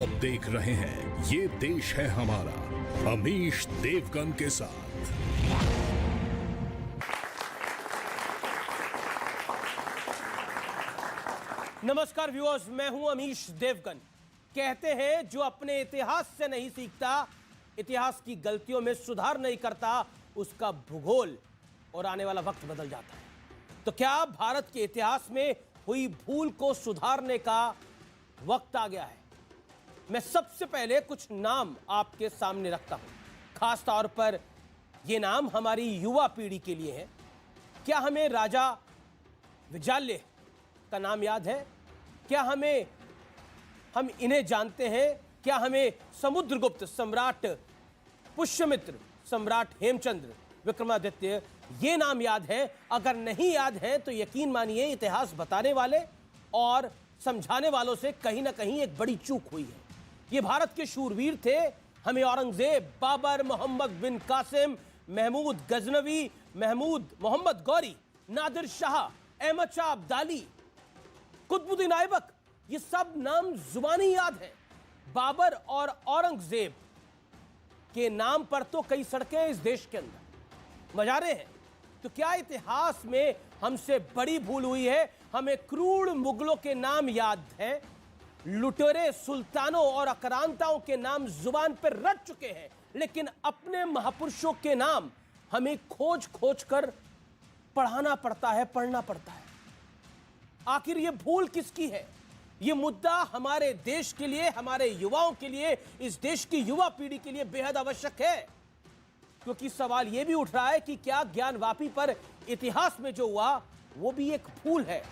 अब देख रहे हैं ये देश है हमारा, अमीश देवगन के साथ। नमस्कार व्यूअर्स, मैं हूं अमीश देवगन। कहते हैं जो अपने इतिहास से नहीं सीखता, इतिहास की गलतियों में सुधार नहीं करता, उसका भूगोल और आने वाला वक्त बदल जाता है। तो क्या भारत के इतिहास में हुई भूल को सुधारने का वक्त आ गया है? मैं सबसे पहले कुछ नाम आपके सामने रखता हूं, खास तौर पर ये नाम हमारी युवा पीढ़ी के लिए है। क्या हमें राजा विजाल्य का नाम याद है? क्या हम इन्हें जानते हैं? क्या हमें समुद्रगुप्त, सम्राट पुष्यमित्र, सम्राट हेमचंद्र, विक्रमादित्य ये नाम याद है? अगर नहीं याद है तो यकीन मानिए इतिहास बताने वाले और समझाने वालों से कहीं ना कहीं एक बड़ी चूक हुई है। ये भारत के शूरवीर थे। हमें औरंगजेब, बाबर, मोहम्मद बिन कासिम, महमूद गजनवी, महमूद मोहम्मद गौरी, नादिर शाह, अहमद शाह अब्दाली, कुतुबुद्दीन ऐबक, ये सब नाम जुबानी याद है। बाबर और औरंगजेब के नाम पर तो कई सड़कें इस देश के अंदर। मजारे हैं। तो क्या इतिहास में हमसे बड़ी भूल हुई है? हमें क्रूर मुगलों के नाम याद हैं, लुटेरे सुल्तानों और आक्रांताओं के नाम जुबान पर रट चुके हैं, लेकिन अपने महापुरुषों के नाम हमें खोज खोज कर पढ़ाना पड़ता है, पढ़ना पड़ता है। आखिर ये भूल किसकी है? ये मुद्दा हमारे देश के लिए, हमारे युवाओं के लिए, इस देश की युवा पीढ़ी के लिए बेहद आवश्यक है। क्योंकि सवाल यह भी उठ रहा है कि क्या ज्ञानवापी पर इतिहास में जो हुआ वो भी एक भूल है।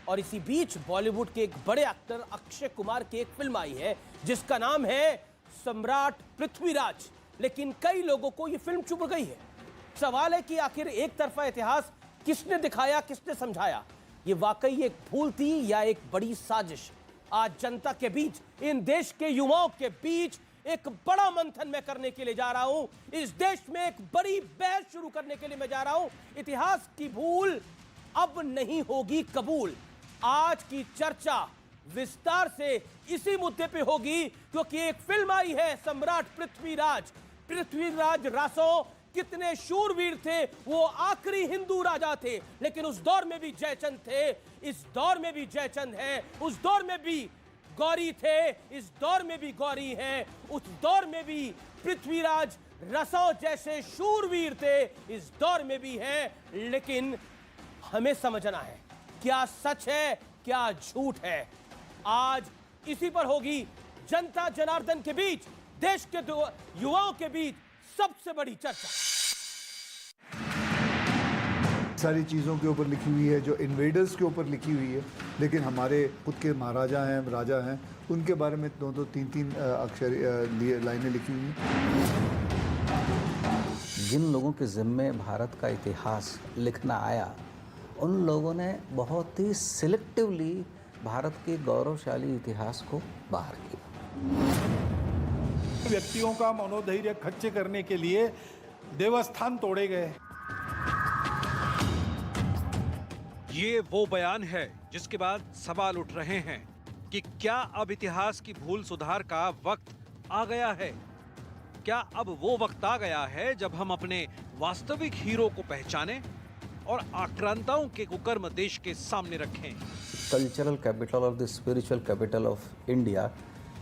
और इसी बीच बॉलीवुड के एक बड़े एक्टर अक्षय कुमार की एक फिल्म आई है जिसका नाम है सम्राट पृथ्वीराज, लेकिन कई लोगों को यह फिल्म चुभ गई है। सवाल है कि आखिर एक तरफा इतिहास किसने दिखाया, किसने समझाया? ये वाकई एक भूल थी या एक बड़ी साजिश? आज जनता के बीच, इन देश के युवाओं के बीच एक बड़ा मंथन मैं करने के लिए जा रहा हूं। इस देश में एक बड़ी बहस शुरू करने के लिए मैं जा रहा हूं। इतिहास की भूल अब नहीं होगी कबूल। आज की चर्चा विस्तार से इसी मुद्दे पे होगी, क्योंकि एक फिल्म आई है सम्राट पृथ्वीराज। पृथ्वीराज रासो कितने शूरवीर थे, वो आखिरी हिंदू राजा थे, लेकिन उस दौर में भी जयचंद थे, इस दौर में भी जयचंद है, उस दौर में भी गौरी थे, इस दौर में भी गौरी हैं, उस दौर में भी पृथ्वीराज रसो जैसे शूरवीर थे, इस दौर में भी है। लेकिन हमें समझना है क्या सच है, क्या झूठ है। आज इसी पर होगी जनता जनार्दन के बीच, देश के युवाओं के बीच सबसे बड़ी चर्चा। सारी चीज़ों के ऊपर लिखी हुई है जो इन्वेडर्स के ऊपर लिखी हुई है, लेकिन हमारे खुद के महाराजा हैं, राजा हैं, उनके बारे में दो तीन अक्षर लाइनें लिखी हुई हैं। जिन लोगों के ज़िम्मे भारत का इतिहास लिखना आया, उन लोगों ने बहुत ही सिलेक्टिवली भारत के गौरवशाली इतिहास को बाहर किया। व्यक्तियों का मनोधैर्य खच्चे करने के लिए देवस्थान तोड़े गए। ये वो बयान है जिसके बाद सवाल उठ रहे हैं कि क्या अब इतिहास की भूल सुधार का वक्त आ गया है? क्या अब वो वक्त आ गया है जब हम अपने वास्तविक हीरो को पहचानें और आक्रांताओं के कुकर्म देश के सामने रखें? Cultural capital of the spiritual capital of India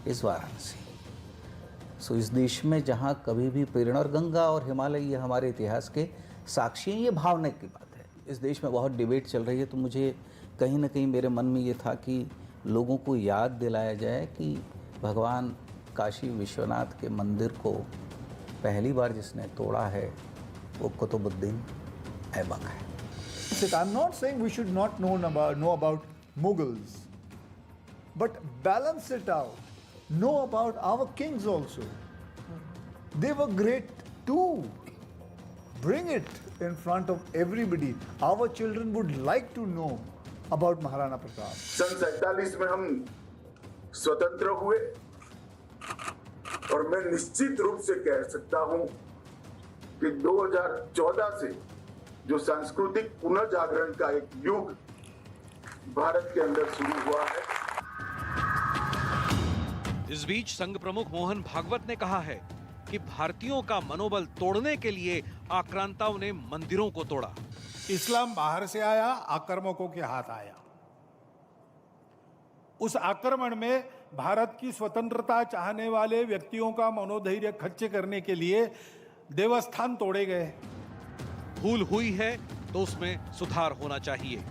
is Varanasi. So इस देश में जहाँ कभी भी प्रेरणा, और गंगा और हिमालय ये हमारे इतिहास के साक्षी हैं, ये भावना की बात है। इस देश में बहुत डिबेट चल रही है, तो मुझे कहीं ना कहीं मेरे मन में ये था कि लोगों को याद दिलाया जाए कि भगवान काशी विश्वनाथ के मंदिर को पहली बार जिसने तोड़ा है वो कुतुबुद्दीन ऐबक है। I'm not saying we should not know about Mughals, but balance it out. Know about our kings also. They were great too. Bring it in front of everybody. Our children would like to know about Maharana Pratap. सन 47 में हम स्वतंत्र हुए और मैं निश्चित रूप से कह सकता हूं कि 2014 से जो सांस्कृतिक पुनर्जागरण का एक युग भारत के अंदर शुरू हुआ है, इस बीच संघ प्रमुख मोहन भागवत ने कहा है कि भारतीयों का मनोबल तोड़ने के लिए आक्रांताओं ने मंदिरों को तोड़ा। इस्लाम बाहर से आया, आक्रामकों के हाथ आया। उस आक्रमण में भारत की स्वतंत्रता चाहने वाले व्यक्तियों का मनोधैर्य खच्चे करने के लिए देवस्थान तोड़े गए। भूल हुई है तो उसमें सुधार होना चाहिए,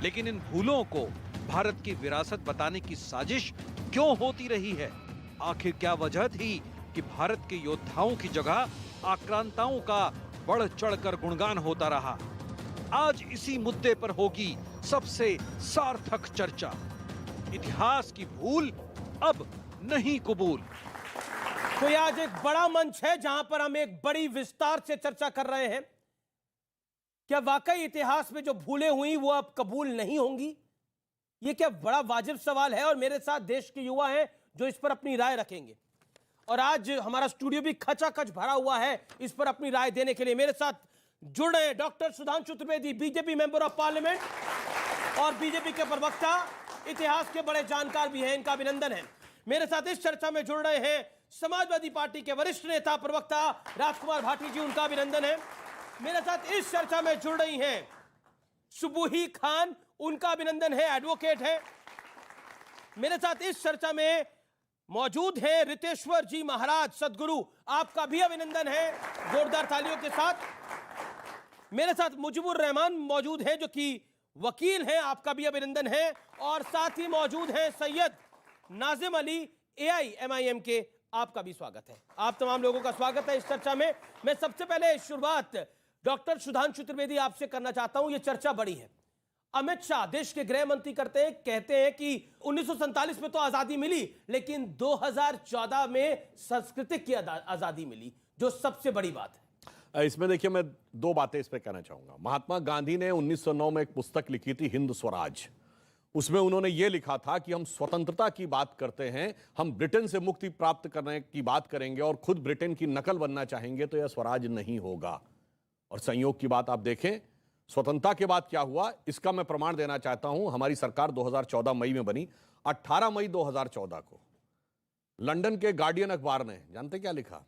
लेकिन इन भूलों को भारत की विरासत बताने की साजिश क्यों होती रही है? आखिर क्या वजह थी कि भारत के योद्धाओं की जगह आक्रांताओं का बढ़ चढ़कर गुणगान होता रहा? आज इसी मुद्दे पर होगी सबसे सार्थक चर्चा। इतिहास की भूल अब नहीं कबूल। तो ये आज एक बड़ा मंच है जहां पर हम एक बड़ी विस्तार से चर्चा कर रहे हैं। क्या वाकई इतिहास में जो भूलें हुई वो अब कबूल नहीं होंगी? ये क्या बड़ा वाजिब सवाल है। और मेरे साथ देश के युवा हैं जो इस पर अपनी राय रखेंगे। और आज हमारा स्टूडियो भी खचाखच भरा हुआ है इस पर अपनी राय देने के लिए। मेरे साथ जुड़ रहे doctor Sudhanshu Trivedi, BJP member of parliament और बीजेपी के प्रवक्ता, इतिहास के बड़े जानकार भी हैं, इनका अभिनंदन है। मेरे साथ इस चर्चा में जुड़ रहे हैं समाजवादी पार्टी के वरिष्ठ नेता प्रवक्ता राजकुमार भाटी जी, उनका अभिनंदन है। मेरे साथ इस चर्चा में जुड़ रही हैं सुबुही खान, उनका अभिनंदन है, एडवोकेट है। मेरे साथ इस चर्चा में मौजूद हैं रितेश्वर जी महाराज, सदगुरु, आपका भी अभिनंदन है जोरदार तालियों के साथ। मेरे साथ मुजीबुर रहमान मौजूद हैं जो कि वकील हैं, आपका भी अभिनंदन है। और साथ ही मौजूद हैं सैयद नाजिम अली, AIMIM के, आपका भी स्वागत है। आप तमाम लोगों का स्वागत है इस चर्चा में। मैं सबसे पहले शुरुआत डॉक्टर सुधांशु त्रिवेदी आपसे करना चाहता हूं। यह चर्चा बड़ी है। अमित शाह देश के गृह मंत्री कहते हैं कि 1947 में तो आजादी मिली, लेकिन 2014 में सांस्कृतिक की आजादी मिली, जो सबसे बड़ी बात है। इसमें देखिए, मैं दो बातें इस पे कहना चाहूंगा। महात्मा गांधी ने 1909 में एक पुस्तक लिखी थी, हिंद स्वराज। उसमें उन्होंने ये लिखा था कि हम स्वतंत्रता की बात करते हैं, हम ब्रिटेन से मुक्ति प्राप्त करने की बात करेंगे और खुद ब्रिटेन की नकल बनना चाहेंगे तो यह स्वराज नहीं होगा। और संयोग की बात आप देखें, स्वतंत्रता के बाद क्या हुआ, इसका मैं प्रमाण देना चाहता हूं। हमारी सरकार 2014 मई में बनी। 18 मई 2014 को लंदन के गार्डियन अखबार ने, जानते क्या लिखा?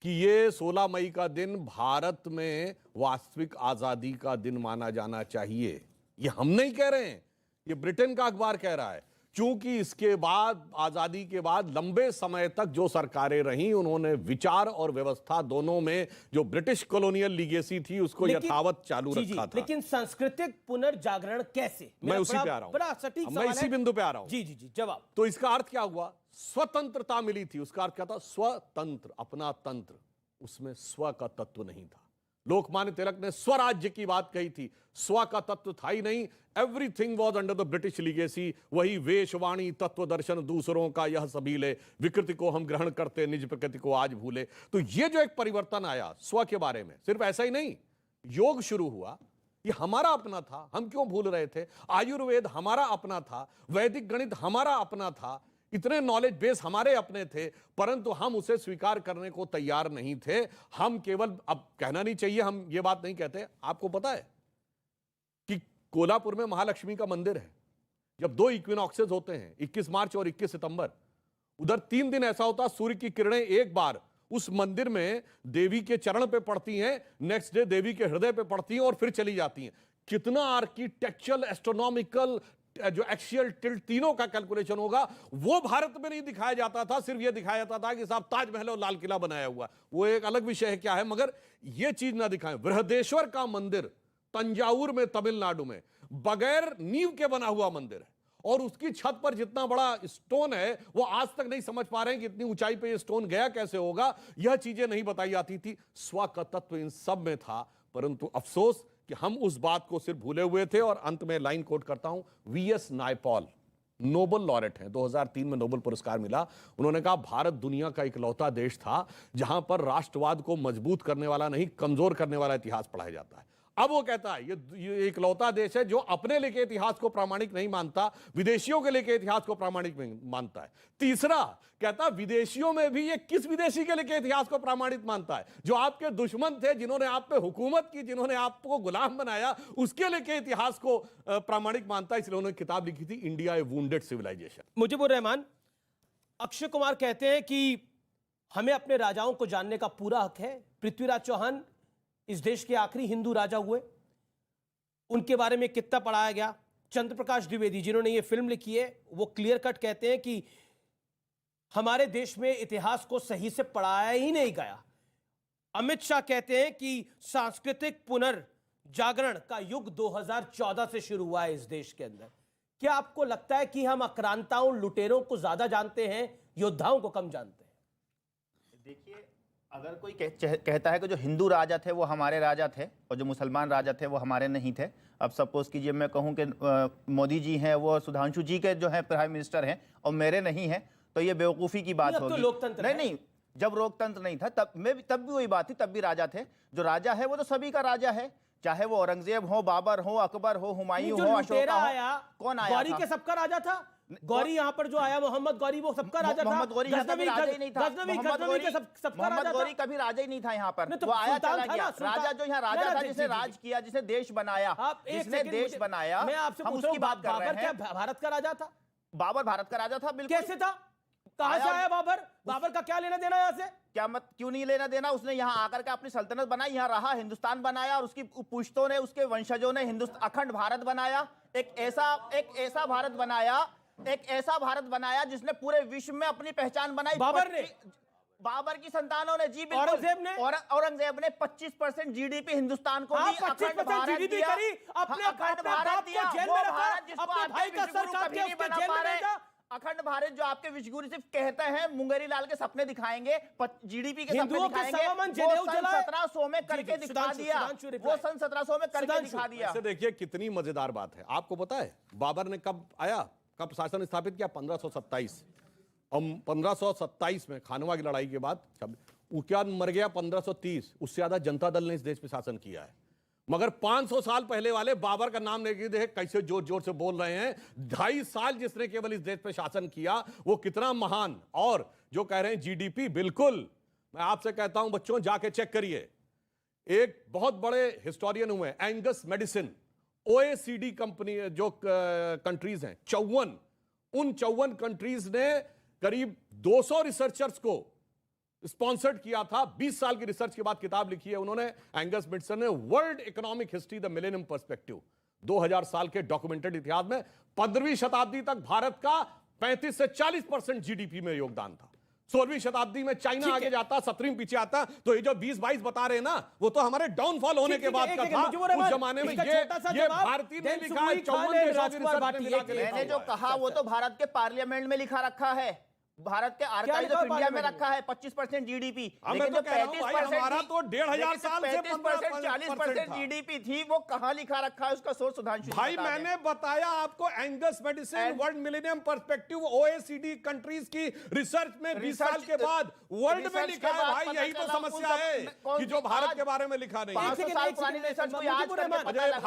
कि ये 16 मई का दिन भारत में वास्तविक आजादी का दिन माना जाना चाहिए। ये हम नहीं कह रहे हैं, ये ब्रिटेन का अखबार कह रहा है। क्योंकि इसके बाद, आजादी के बाद लंबे समय तक जो सरकारें रहीं, उन्होंने विचार और व्यवस्था दोनों में जो ब्रिटिश कॉलोनियल लीगेसी थी उसको यथावत चालू रखा था। लेकिन सांस्कृतिक पुनर्जागरण कैसे? मैं उसी पे आ रहा हूं, बड़ा सटीक सवाल है। मैं इसी बिंदु पे आ रहा हूं। जी जी जी, जवाब। तो इसका अर्थ क्या हुआ? स्वतंत्रता मिली थी, उसका अर्थ क्या था? स्वतंत्र, अपना तंत्र। उसमें स्व का तत्व नहीं था। लोकमान्य तिलक ने स्वराज्य की बात कही थी, स्व का तत्व था ही नहीं। Everything was under the British legacy. वही वेशवाणी, तत्व दर्शन दूसरों का यह सबीले, विकृति को हम ग्रहण करते, निज प्रकृति को आज भूले। तो ये जो एक परिवर्तन आया स्व के बारे में, सिर्फ ऐसा ही नहीं, योग शुरू हुआ, ये हमारा अपना था, हम क्यों भूल रहे थे? आयुर्वेद हमारा अपना था, वैदिक गणित हमारा अपना था, इतने नॉलेज बेस हमारे अपने थे, परंतु हम उसे स्वीकार करने को तैयार नहीं थे। हम केवल, अब कहना नहीं चाहिए, हम ये बात नहीं कहते। आपको पता है कि कोल्हापुर में महालक्ष्मी का मंदिर है। जब 2 इक्विनॉक्सेस होते हैं, 21 मार्च और 21 सितंबर, उधर 3 दिन ऐसा होता, सूर्य की किरणें एक बार उस मंदिर में देवी के चरण पे पड़ती हैं, नेक्स्ट डे देवी के हृदय पे पड़ती हैं और फिर चली जाती हैं। कितना आर्किटेक्चरल, एस्ट्रोनॉमिकल, जो एक्सियल टिल्ट, तीनों का कैलकुलेशन होगा, वो भारत में नहीं दिखाया जाता था। सिर्फ ये दिखाया जाता था कि साहब ताजमहल और लाल किला बनाया हुआ, वो एक अलग विषय है क्या है, मगर ये चीज ना दिखाएं। बृहदेश्वर का मंदिर तंजावुर में, तमिलनाडु में, बगैर नींव के बना हुआ मंदिर है, और उसकी छत पर जितना बड़ा स्टोन है, वो आज तक नहीं समझ पा रहे हैं कि इतनी ऊंचाई पे ये स्टोन गया कैसे होगा। यह चीजें नहीं बताई जाती थी। स्व का तत्व इन सब में था, परंतु अफसोस कि हम उस बात को सिर्फ भूले हुए थे। और अंत में लाइन कोट करता हूं, VS नायपॉल नोबेल लॉरेट हैं, 2003 में नोबेल पुरस्कार मिला। उन्होंने कहा भारत दुनिया का इकलौता देश था जहां पर राष्ट्रवाद को मजबूत करने वाला नहीं, कमजोर करने वाला इतिहास पढ़ाया जाता है। अब वो कहता है ये इकलौता देश है जो अपने लेके इतिहास को प्रामाणिक नहीं मानता, विदेशियों के लेके इतिहास को प्रामाणिक मानता है। तीसरा कहता, विदेशियों में भी ये किस विदेशी के लेके इतिहास को प्रामाणिक मानता है? जो आपके दुश्मन थे, जिन्होंने आप पे हुकूमत की, जिन्होंने आपको गुलाम बनाया, उसके लेके इतिहास को प्रामाणिक मानता है। इसलिए उन्होंने किताब लिखी थी, इंडिया ए वुंडेड सिविलाइजेशन। मुजीबुर रहमान, अक्षय कुमार कहते हैं कि हमें अपने राजाओं को जानने का पूरा हक है। पृथ्वीराज चौहान इस देश के आखिरी हिंदू राजा हुए, उनके बारे में कितना पढ़ाया गया। चंद्र प्रकाश द्विवेदी जिन्होंने ये फिल्म लिखी है, वो क्लियर कट कहते हैं कि हमारे देश में इतिहास को सही से पढ़ाया ही नहीं गया। अमित शाह कहते हैं कि सांस्कृतिक पुनर्जागरण का युग 2014 से शुरू हुआ है इस देश के अंदर। क्या आपको लगता है कि हम आक्रांताओं, लुटेरों को ज्यादा जानते हैं, योद्धाओं को कम जानते हैं? देखिए, अगर कोई कहता है कि जो हिंदू राजा थे वो हमारे राजा थे और जो मुसलमान राजा थे वो हमारे नहीं थे। अब सपोज कीजिए मैं कहूं कि मोदी जी हैं वो सुधांशु जी के जो है प्राइम मिनिस्टर हैं और मेरे नहीं हैं, तो ये बेवकूफ़ी की बात होगी। लोकतंत्र नहीं, जब लोकतंत्र नहीं था तब भी वही बात थी, तब भी राजा थे। जो राजा है वो तो सभी का राजा है, चाहे वो औरंगजेब हो, बाबर हो, अकबर हो, हुमायूं हो, अशोका हो। कौन आया? गौरी के सबका राजा था। गौरी यहाँ पर जो आया मोहम्मद गौरी, वो सबका राजा था। मोहम्मद गौरी कभी राजा ही नहीं था। मोहम्मद गौरी कभी राजा ही नहीं था यहाँ पर, वो आया चला गया। राजा जो यहाँ राजा था, जिसने राज किया, जिसने देश बनाया, जिसने देश बनाया, हम उसकी बात कर रहे हैं। भारत का राजा था बाबर, भारत का राजा था। बिल्कुल। कैसे था? कहां से आया बाबर? बाबर का क्या लेना देना यहाँ से? क्या मत क्यों नहीं लेना देना? उसने यहाँ आकर के अपनी सल्तनत बनाई, यहाँ रहा, हिंदुस्तान बनाया और उसकी पुश्तों ने, उसके वंशजों ने अखंड भारत बनाया। एक ऐसा भारत बनाया जिसने पूरे विश्व में अपनी पहचान बनाई। बाबर की संतानों ने, जी बिल्कुल। औरंगजेब ने 25% जीडीपी हिंदुस्तान को दी, अखंड भारत दिया, अखंड भारत दिया। वो भारत जिसको आपके विश्वगुरु कभी नहीं बना पा रहे, अखंड भारत जो आपके विश्वगुरु सिर्फ कहते हैं, मुंगेरी लाल के सपने दिखाएंगे, जीडीपी के सपने दिखाएंगे। वो सन 1700 में करके दिखा दिया, वो सन 1700 में करके दिखा दिया। देखिए कितनी मजेदार बात है। आपको पता है बाबर ने कब आया, कब शासन स्थापित किया? 1527। और 1527 में खानवा की लड़ाई के बाद उसके बाद मर गया 1530। उससे ज्यादा जनता दल ने इस देश पे शासन किया है। मगर 500 साल पहले वाले बाबर का नाम लेके देखे कैसे जोर जोर से बोल रहे हैं। 2.5 साल जिसने केवल इस देश पे शासन किया, वो कितना महान। और जो कह रहे हैं जीडीपी, बिल्कुल मैं आपसे कहता हूं बच्चों, जाके चेक करिए। एक बहुत बड़े हिस्टोरियन हुए एंगस मेडिसिन, ओएसीडी कंपनी जो कंट्रीज हैं 54, उन 54 कंट्रीज ने करीब 200 रिसर्चर्स को स्पॉन्सर्ड किया था। 20 साल की रिसर्च के बाद किताब लिखी है उन्होंने, एंगस मेडिसन ने, world economic history the millennium perspective. 2000 साल के डॉक्यूमेंटेड इतिहास में 15वीं शताब्दी तक भारत का 35 से 40% जीडीपी में योगदान था। 16वीं शताब्दी में चाइना आगे जाता, 17वीं पीछे आता। तो ये जो 20-22 बता रहे हैं ना, वो तो हमारे डाउनफॉल होने के बाद का था। उस जमाने में ये भारतीय ने लिखा है, 54 देशों की रिसर्च ने मिला के लिखा। मैंने जो कहा वो तो भारत के पार्लियामेंट में लिखा रखा है, भारत के आर्काइव्स ऑफ इंडिया में रखा है 25% जीडीपी। लेकिन जो 35% हमारा तो 1500 साल से 40% जीडीपी थी, वो कहां लिखा रखा है? उसका सोर्स सुधांशु भाई मैंने बताया आपको, Angus Maddison world millennium perspective OECD countries की रिसर्च में 20 साल के बाद वर्ल्ड में लिखा है। भाई यही तो समस्या है कि जो भारत के बारे में लिखा नहीं। 500 साल पुरानी रिसर्च को याद करके पता लगाया।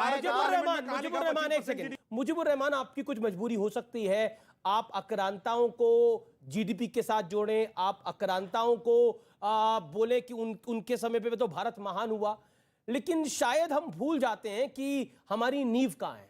मुजीबुर रहमान, आपकी कुछ मजबूरी हो सकती है, आप आक्रांताओं को जीडीपी के साथ जोड़ें, आप आक्रांताओं को बोले कि उनके समय पे तो भारत महान हुआ, लेकिन शायद हम भूल जाते हैं कि हमारी नींव कहां है।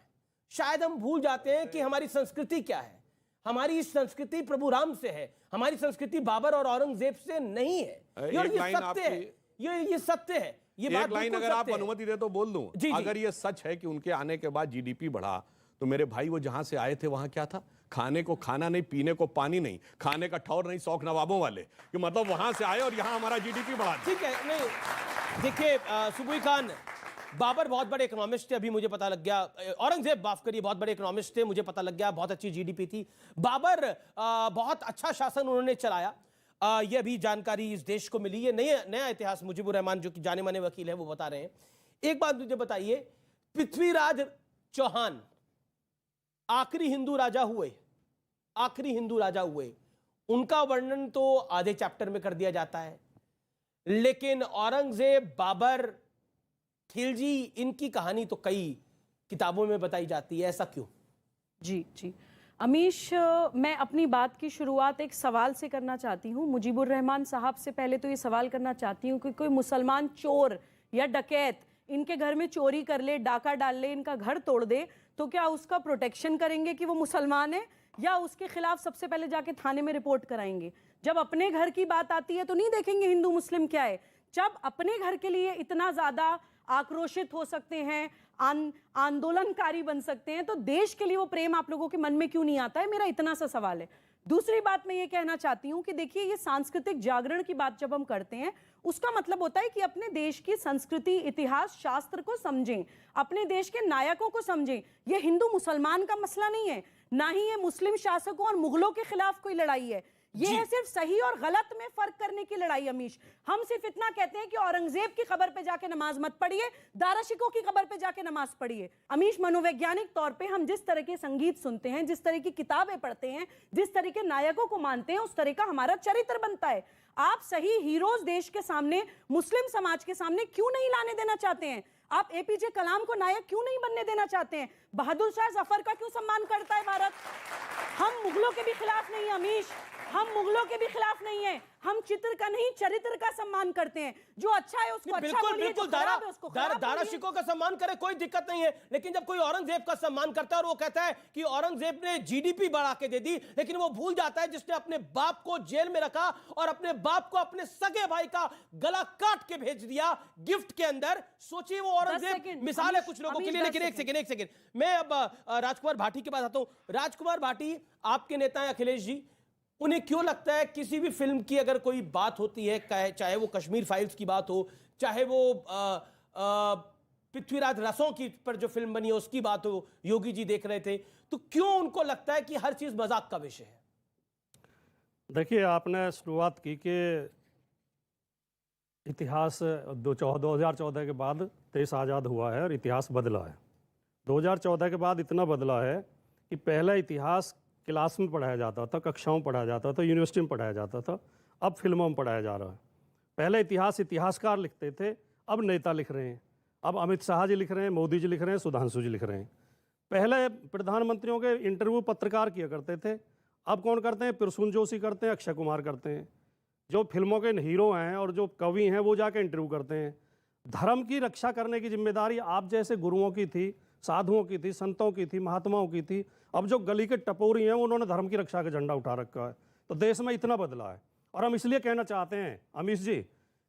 शायद हम भूल जाते हैं कि हमारी संस्कृति क्या है। हमारी संस्कृति प्रभु राम से है, हमारी संस्कृति बाबर और औरंगजेब से नहीं है। ये सत्य है, ये सत्य है। ये बात लाइन अगर आप अनुमति दे तो बोल दूं। अगर ये सच है कि उनके आने के बाद जीडीपी बढ़ा, तो मेरे भाई वो जहां से आए थे वहां क्या था? खाने को खाना नहीं, पीने को पानी नहीं, खाने का ठौर नहीं, शौक नवाबों वाले, कि मतलब वहां से आए और यहां हमारा जीडीपी बढ़ा। ठीक है, नहीं देखिए सुबुई खान, बाबर बहुत बड़े इकोनॉमिस्ट थे, अभी मुझे पता लग गया। औरंगजेब माफ करिए, बहुत बड़े इकोनॉमिस्ट थे, मुझे पता लग गया, बहुत अच्छी जीडीपी थी। बाबर बहुत अच्छा शासन उन्होंने चलाया, ये अभी जानकारी इस देश को मिली है। नया इतिहास मुजीबुर रहमान जो कि जाने माने वकील है वो बता रहे हैं। एक बात मुझे बताइए, पृथ्वीराज चौहान आखिरी हिंदू राजा हुए, उनका वर्णन तो आधे चैप्टर में कर दिया जाता है, लेकिन औरंगजेब, बाबर, खिलजी, इनकी कहानी तो कई किताबों में बताई जाती है। ऐसा क्यों? जी अमीश, मैं अपनी बात की शुरुआत एक सवाल से करना चाहती हूँ। मुजीबुर रहमान साहब से पहले तो ये सवाल करना चाहती हूँ कि कोई मुसलमान चोर या डकैत इनके घर में चोरी कर ले, डाका डाल ले, इनका घर तोड़ दे, तो क्या उसका प्रोटेक्शन करेंगे कि वो मुसलमान है? या उसके खिलाफ सबसे पहले जाके थाने में रिपोर्ट कराएंगे? जब अपने घर की बात आती है तो नहीं देखेंगे हिंदू मुस्लिम क्या है। जब अपने घर के लिए इतना ज्यादा आक्रोशित हो सकते हैं, आंदोलनकारी बन सकते हैं, तो देश के लिए वो प्रेम आप लोगों के मन में क्यों नहीं आता है? मेरा इतना सा सवाल है। दूसरी बात मैं ये कहना चाहती हूं कि देखिए, ये सांस्कृतिक जागरण की बात जब हम करते हैं, उसका मतलब होता है कि अपने देश की संस्कृति, इतिहास, शास्त्र को समझें, अपने देश के नायकों को समझें। ये हिंदू मुसलमान का मसला नहीं है, ना ही ये मुस्लिम शासकों और मुगलों के खिलाफ कोई लड़ाई है। ये है सिर्फ सही और गलत में फर्क करने की लड़ाई। अमीश, हम सिर्फ इतना कहते हैं कि औरंगजेब की खबर पे जाके नमाज मत पढ़िए, दाराशिकों की खबर पे जाके नमाज पढ़िए। अमीश, मनोवैज्ञानिक तौर पे हम जिस तरह के संगीत सुनते हैं, जिस तरह की किताबें पढ़ते हैं, जिस तरह के नायकों को मानते हैं, उस तरह का हमारा चरित्र बनता है। आप सही हीरोज देश के सामने, मुस्लिम समाज के सामने क्यों नहीं लाने देना चाहते हैं? आप एपीजे कलाम को नायक क्यों नहीं बनने देना चाहते हैं? बहादुर शाह जफर का क्यों सम्मान करता है भारत? हम मुगलों के भी खिलाफ नहीं है अमीश, हम मुगलों के भी खिलाफ नहीं है। हम चित्र का नहीं, चरित्र का सम्मान करते हैं। जो अच्छा है उसको अच्छा बोलिए, जो खराब है उसको खराब बोलिए। दाराशिकों का सम्मान करे, कोई दिक्कत नहीं है। लेकिन जब कोई औरंगजेब का सम्मान करता है और वो कहता है कि औरंगजेब ने जीडीपी बढ़ा के दे दी, लेकिन वो भूल जाता है जिसने अपने बाप को जेल में रखा और अपने बाप को अपने सगे भाई का गला काट के भेज दिया गिफ्ट के अंदर। सोचिए, वो औरंगजेब मिसाल है कुछ लोगों के लिए। लेकिन एक सेकंड, मैं अब राजकुमार भाटी के पास आता हूं। राजकुमार भाटी, आपके नेता हैं अखिलेश जी, उन्हें क्यों लगता है किसी भी फिल्म की अगर कोई बात होती है, चाहे वो कश्मीर फाइल्स की बात हो, चाहे वो पृथ्वीराज रसों की पर जो फिल्म बनी है उसकी बात हो, योगी जी देख रहे थे, तो क्यों उनको लगता है कि हर चीज मजाक का विषय है? देखिए, आपने शुरुआत की कि इतिहास 2014 के बाद देश आज़ाद हुआ है और इतिहास बदला है। 2014 के बाद इतना बदला है कि पहले इतिहास क्लास में पढ़ाया जाता था, कक्षाओं में पढ़ाया जाता था, यूनिवर्सिटी में पढ़ाया जाता था, अब फिल्मों में पढ़ाया जा रहा है। पहले इतिहास इतिहासकार लिखते थे, अब नेता लिख रहे हैं। अब अमित शाह जी लिख रहे हैं, मोदी जी लिख रहे हैं, सुधांशु जी लिख रहे हैं। पहले प्रधानमंत्रियों के इंटरव्यू पत्रकार किया करते थे, अब कौन करते हैं? प्रसून जोशी करते हैं, अक्षय कुमार करते हैं। जो फिल्मों के हीरो हैं और जो कवि हैं वो जाके इंटरव्यू करते हैं। धर्म की रक्षा करने की जिम्मेदारी आप जैसे गुरुओं की थी, साधुओं की थी, संतों की थी, महात्माओं की थी। अब जो गली के टपोरी हैं उन्होंने धर्म की रक्षा का झंडा उठा रखा है। तो देश में इतना बदला है। और हम इसलिए कहना चाहते हैं अमीश जी,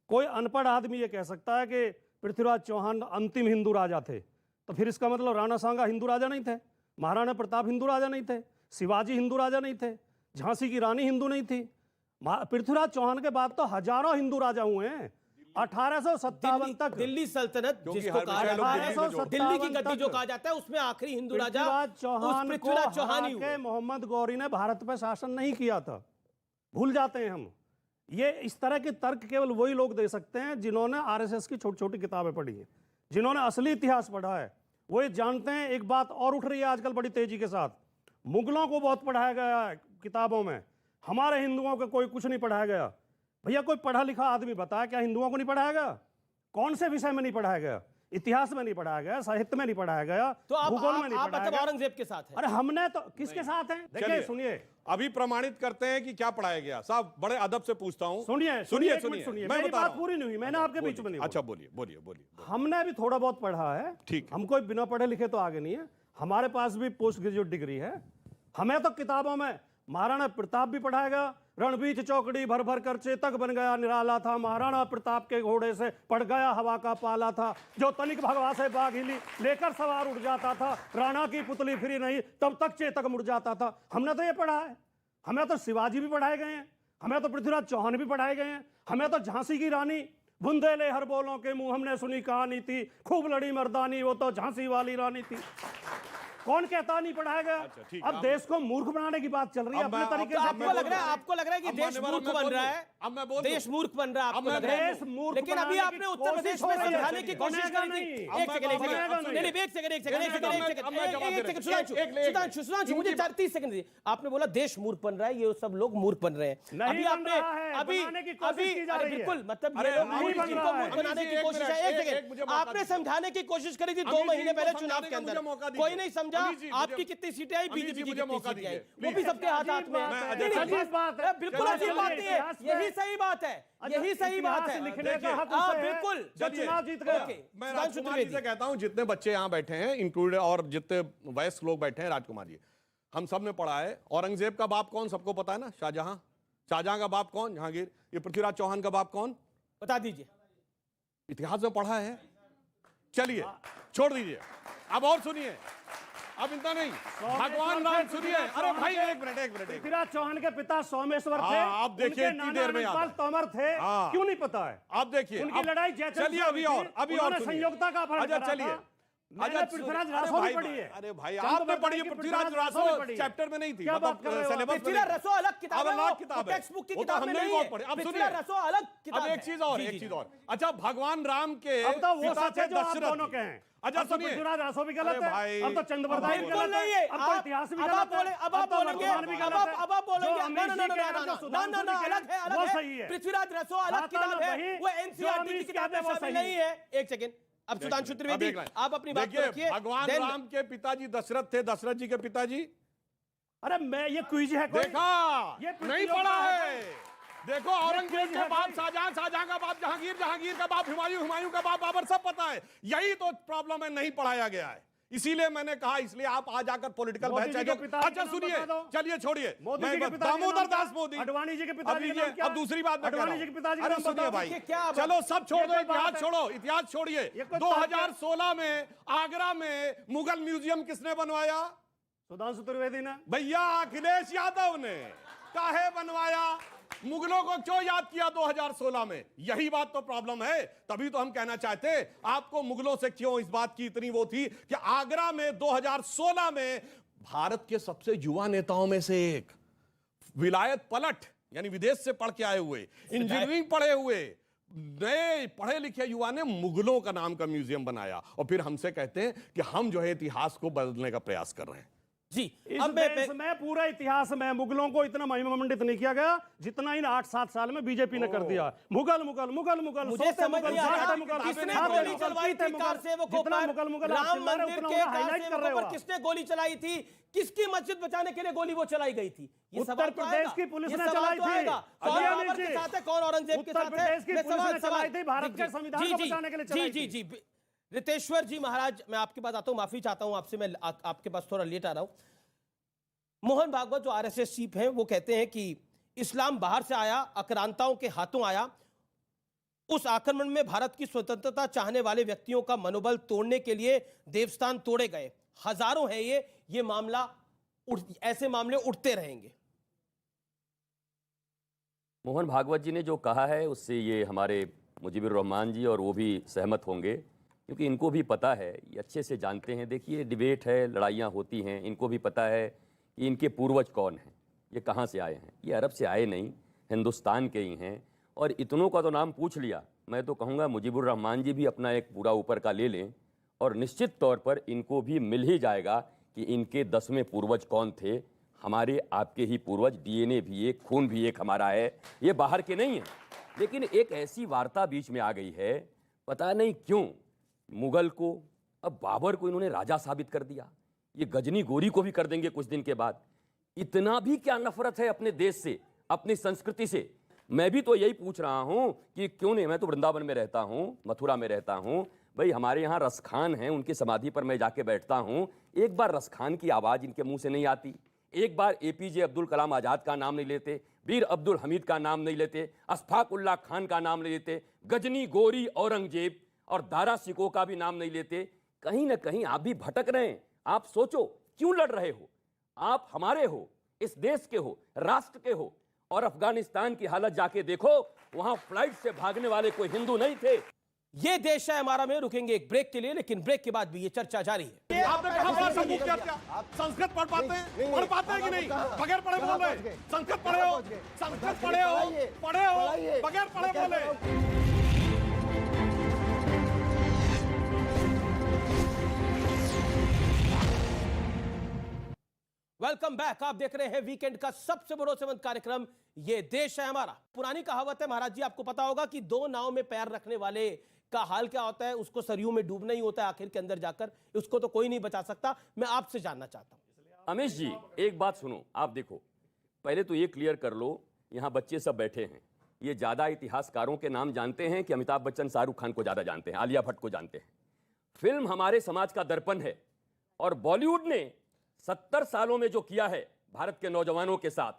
कोई अनपढ़ आदमी ये कह सकता है कि पृथ्वीराज चौहान अंतिम हिंदू राजा थे, तो फिर इसका मतलब राणा सांगा हिंदू राजा नहीं थे, महाराणा प्रताप हिंदू राजा नहीं थे, शिवाजी हिंदू राजा नहीं थे, झांसी की रानी हिंदू नहीं थी। पृथ्वीराज चौहान के बाद तो हजारों हिंदू राजा हुए हैं। 1857 तक दिल्ली सल्तनत जिसको कहा जाता है, दिल्ली की गद्दी जो कहा जाता है, उसमें आखिरी हिंदू राजा पृथ्वीराज चौहान ही हुए। मोहम्मद गौरी ने भारत पर शासन नहीं किया था, भूल जाते हैं हम। ये इस तरह के तर्क केवल वही लोग दे सकते हैं जिन्होंने आरएसएस की छोटी छोटी किताबें पढ़ी है, जिन्होंने असली इतिहास पढ़ा है। वो ये जानते हैं। एक बात और उठ रही है आजकल बड़ी तेजी के साथ, मुगलों को बहुत पढ़ाया गया है किताबों में, हमारे हिंदुओं को कोई कुछ नहीं पढ़ाया गया। भैया, कोई पढ़ा लिखा आदमी बताया क्या हिंदुओं को नहीं पढ़ाया गया? कौन से विषय में नहीं पढ़ाया गया? इतिहास में नहीं पढ़ाया गया, साहित्य में नहीं पढ़ाया गया, तो भूगोल में नहीं पढ़ाया गया। औरंगजेब के साथ है। अरे हमने तो किसके साथ हैं? देखिए, सुनिए, अभी प्रमाणित करते हैं कि क्या पढ़ाया गया। साहब, बड़े अदब से पूछता हूं। सुनिए, मेरी बात पूरी नहीं हुई, मैंने आपके बीच में नहीं। अच्छा, बोलिए। हमने भी थोड़ा बहुत पढ़ा है, ठीक। हम कोई बिना पढ़े लिखे तो आगे नहीं है। हमारे पास भी पोस्ट ग्रेजुएट डिग्री है। हमें तो किताबों में महाराणा प्रताप भी पढ़ाया गया। रणबीच चौकड़ी भर भर कर चेतक बन गया निराला था, महाराणा प्रताप के घोड़े से पड़ गया हवा का पाला था, जो तनिक भगवा से बाघ हिली लेकर सवार उड़ जाता था, राणा की पुतली फिरी नहीं तब तक चेतक मुड़ जाता था। हमने तो ये पढ़ा है। हमें तो शिवाजी भी पढ़ाए गए हैं, हमें तो पृथ्वीराज चौहान भी पढ़ाए गए हैं, हमें तो झांसी की रानी बुंदेले हर बोलों के मुंह हमने सुनी कहानी थी, खूब लड़ी मर्दानी वो तो झांसी वाली रानी थी। कौन कहता नहीं पढ़ाया गया? अच्छा, अब देश को मूर्ख बनाने की बात चल रही है अपने तरीके से। आपको लग रहा है कि देश मूर्ख बन रहा है? अब मैं बोल देश मूर्ख बन रहा है आपको लग रहा है? लेकिन अभी आपने उत्तर प्रदेश में समझाने की कोशिश करी थी। सुधांशु, मुझे 30 सेकंड दीजिए। आपने बोला देश मूर्ख बन रहा है, ये सब लोग मूर्ख बन रहे हैं। अभी बिल्कुल, मतलब मूर्ख बनाने की कोशिश है। एक सेकंड, आपने समझाने की कोशिश करी थी 2 महीने पहले चुनाव के अंदर, कोई नहीं समझा। आपकी कितनी सीटें आई, बीजेपी की कितनी सीटें आई, वो भी सबके हाथ में। बिल्कुल अजीब बात है, यही सही बात है, यही सही बात है। लिखने का हक बिल्कुल, चुनाव जीत गया। मैं राजकुमार जी से कहता हूं, जितने बच्चे यहां बैठे हैं इंक्लूडेड और जितने वयस्क लोग बैठे हैं, राजकुमार जी, हम सब ने पढ़ा है। औरंगजेब का बाप कौन, सबको पता है ना, शाहजहां। शाहजहां का बाप कौन, जहांगीर। ये पृथ्वीराज चौहान का बाप कौन, बता दीजिए। इतिहास में पढ़ा है। चलिए छोड़ दीजिए, अब और सुनिए, अब इतना नहीं, भगवान राम सुनिए। अरे भाई एक मिनट। पृथ्वीराज चौहान के पिता सोमेश्वर थे। आप देखिए इतनी देर में नाना तोमर थे। क्यों नहीं पता है? आप देखिए उनकी लड़ाई जयचंद। चलिए अभी और संयोगता का फर्क। अच्छा चलिए, मैंने पृथ्वीराज रासो भी पढ़ी है। अरे भाई आपने पढ़ी है, पृथ्वीराज रासो चैप्टर में नहीं थी, मतलब सिलेबस में। पृथ्वीराज रासो अलग किताब है, अलग किताब है, टेक्स्ट बुक की वो तो किताब में हमने भी नहीं बहुत है। पढ़ी। अब सुनिए, पृथ्वीराज रासो अलग किताब अब है। एक चीज और। अच्छा, भगवान राम के अब तो वो पिता सच है थे जो आप दशरथ। दोनों के हैं। अच्छा अब तो सुनिए, पृथ्वीराज रासो भी गलत अरे है, भाई, अब तो चंद्रप्रताप भी बिल्कुल गलत नहीं है, है। अब तो इतिहास भी अब गलत आप है, बोले, अब आप बोलेंगे, वर्तमान भी गलत है। अब आप बोलेंगे, जो अमीश जी कह रहे हैं, जो ना सुधांशु जी कह रहे हैं, अलग वो है। सही है। पृथ्वीराज रासो अलग किताब है, वो एनसीईआरटी की किताब में शामिल नहीं है। एक सेकंड, अब सुधांशु त्रिवेदी आप अपनी बात को रखिए। भगवान राम के पिताजी दशरथ थे, दशरथ जी के पिताजी। अरे मैं ये क्विज है कोई? देखा, ये नहीं पढ़ा है। देखो, औरंगजेब के बाप शाहजहां, शाहजहां का बाप जहांगीर, जहांगीर का बाप हुमायूं, हुमायूं का बाप बाबर, सब पता है। यही तो प्रॉब्लम है, नहीं पढ़ाया गया है। इसीलिए मैंने कहा, इसलिए आप आ जाकर पॉलिटिकल बहस। अच्छा सुनिए, चलिए छोड़िए, दामोदर दास मोदी, अडवाणी जी के पिताजी का नाम क्या? अब दूसरी बात मैं कह रहा अडवाणी जी के पिताजी हूं। का अरे नाम सुनिए बताओ। भाई, चलो सब छोड़ दो, इतिहास छोड़ो, इतिहास छोड़िए। 2016 में आगरा में मुगल म्यूजियम किसने बनवाया? सुधांशु त्रिवेदी ने। भैया अखिलेश यादव ने। काहे बनवाया? मुगलों को क्यों याद किया 2016 में? यही बात तो प्रॉब्लम है। तभी तो हम कहना चाहते, आपको मुगलों से क्यों इस बात की इतनी वो थी कि आगरा में 2016 में भारत के सबसे युवा नेताओं में से एक, विलायत पलट यानी विदेश से पढ़ के आए हुए, इंजीनियरिंग पढ़े हुए, नए पढ़े लिखे युवा ने मुगलों का नाम का म्यूजियम बनाया। और फिर हमसे कहते हैं कि हम जो है इतिहास को बदलने का प्रयास कर रहे हैं। जी, अब मैं पूरा इतिहास में मुगलों को इतना महिमामंडित नहीं किया गया जितना इन 8-7 साल में बीजेपी ने कर दिया। मुगल मुगल मुगल मुगल, मुझे समझ नहीं आ रहा किसने गोली चलवाई थी कार सेवकों पर, राम मंदिर के कार सेवकों पर किसने गोली चलाई थी, किसकी मस्जिद बचाने के लिए गोली वो चलाई गई थी? ये उत्तर प्रदेश की पुलिस ने चलाई थी। कौन बाबर के साथ है, कौन औरंगजेब के साथ है? उत्तर प्रदेश की पुलिस ने चलाई थी, भारत के संविधान को बचाने के लिए चलाई थी। जी रितेश्वर जी महाराज, मैं आपके पास आता हूं, माफी चाहता हूं आपसे, मैं आपके पास थोड़ा लेट आ रहा हूं। मोहन भागवत जो आरएसएस चीफ हैं, वो कहते हैं कि इस्लाम बाहर से आया, आक्रांताओं के हाथों आया। उस आक्रमण में भारत की स्वतंत्रता चाहने वाले व्यक्तियों का मनोबल तोड़ने के लिए देवस्थान तोड़े गए। हजारों हैं ये मामला, ऐसे मामले उठते रहेंगे। मोहन भागवत जी ने जो कहा है उससे ये हमारे मुजीबुर रहमान जी और वो भी सहमत होंगे, क्योंकि इनको भी पता है, ये अच्छे से जानते हैं। देखिए डिबेट है, लड़ाइयाँ होती हैं, इनको भी पता है कि इनके पूर्वज कौन हैं, ये कहाँ से आए हैं। ये अरब से आए नहीं, हिंदुस्तान के ही हैं। और इतनों का तो नाम पूछ लिया, मैं तो कहूँगा मुजीबुर रहमान जी भी अपना एक पूरा ऊपर का ले लें, और निश्चित तौर पर इनको भी मिल ही जाएगा कि इनके 10वें पूर्वज कौन थे। हमारे आपके ही पूर्वज, डीएनए भी एक, खून भी एक हमारा है, ये बाहर के नहीं हैं। लेकिन एक ऐसी वार्ता बीच में आ गई है, पता नहीं क्यों मुगल को, अब बाबर को इन्होंने राजा साबित कर दिया, ये गजनी गोरी को भी कर देंगे कुछ दिन के बाद। इतना भी क्या नफरत है अपने देश से, अपनी संस्कृति से? मैं भी तो यही पूछ रहा हूं कि क्यों नहीं, मैं तो वृंदावन में रहता हूं, मथुरा में रहता हूं, भाई हमारे यहाँ रसखान हैं, उनकी समाधि पर मैं जाके बैठता हूं, एक बार रसखान की आवाज़ इनके मुंह से नहीं आती, एक बार एपीजे अब्दुल कलाम आज़ाद का नाम नहीं लेते, वीर अब्दुल हमीद का नाम नहीं लेते, अशफाक उल्लाह खान का नाम नहीं लेते, गजनी गोरी औरंगजेब और दारा सिकोह का भी नाम नहीं लेते। कहीं ना कहीं आप भी भटक रहे हैं। आप सोचो क्यों लड़ रहे हो? आप हमारे हो, इस देश के हो, राष्ट्र के हो, और अफगानिस्तान की हालत जाके देखो, वहां फ्लाइट से भागने वाले कोई हिंदू नहीं थे। ये देश है हमारा में, रुकेंगे एक ब्रेक के लिए, लेकिन ब्रेक के बाद भी ये चर्चा जारी है। आपने कहा संस्कृत पढ़ पाते हैं कि नहीं? बगैर पढ़े बोल रहे, संस्कृत पढ़े हो, संस्कृत पढ़े हो, बगैर पढ़े बोले। वेलकम बैक, आप देख रहे हैं वीकेंड का सबसे भरोसेमंद कार्यक्रम ये देश है हमारा। पुरानी कहावत है महाराज जी, आपको पता होगा कि दो नाव में पैर रखने वाले का हाल क्या होता है, उसको सरयू में डूबना ही होता है आखिर के अंदर जाकर, उसको तो कोई नहीं बचा सकता। मैं आपसे जानना चाहता हूं अमीश जी, एक बात सुनो, आप देखो, पहले तो ये क्लियर कर लो, यहाँ बच्चे सब बैठे हैं, ये ज्यादा इतिहासकारों के नाम जानते हैं कि अमिताभ बच्चन शाहरुख खान को ज्यादा जानते हैं, आलिया भट्ट को जानते हैं? फिल्म हमारे समाज का दर्पण है, और बॉलीवुड ने 70 सालों में जो किया है भारत के नौजवानों के साथ,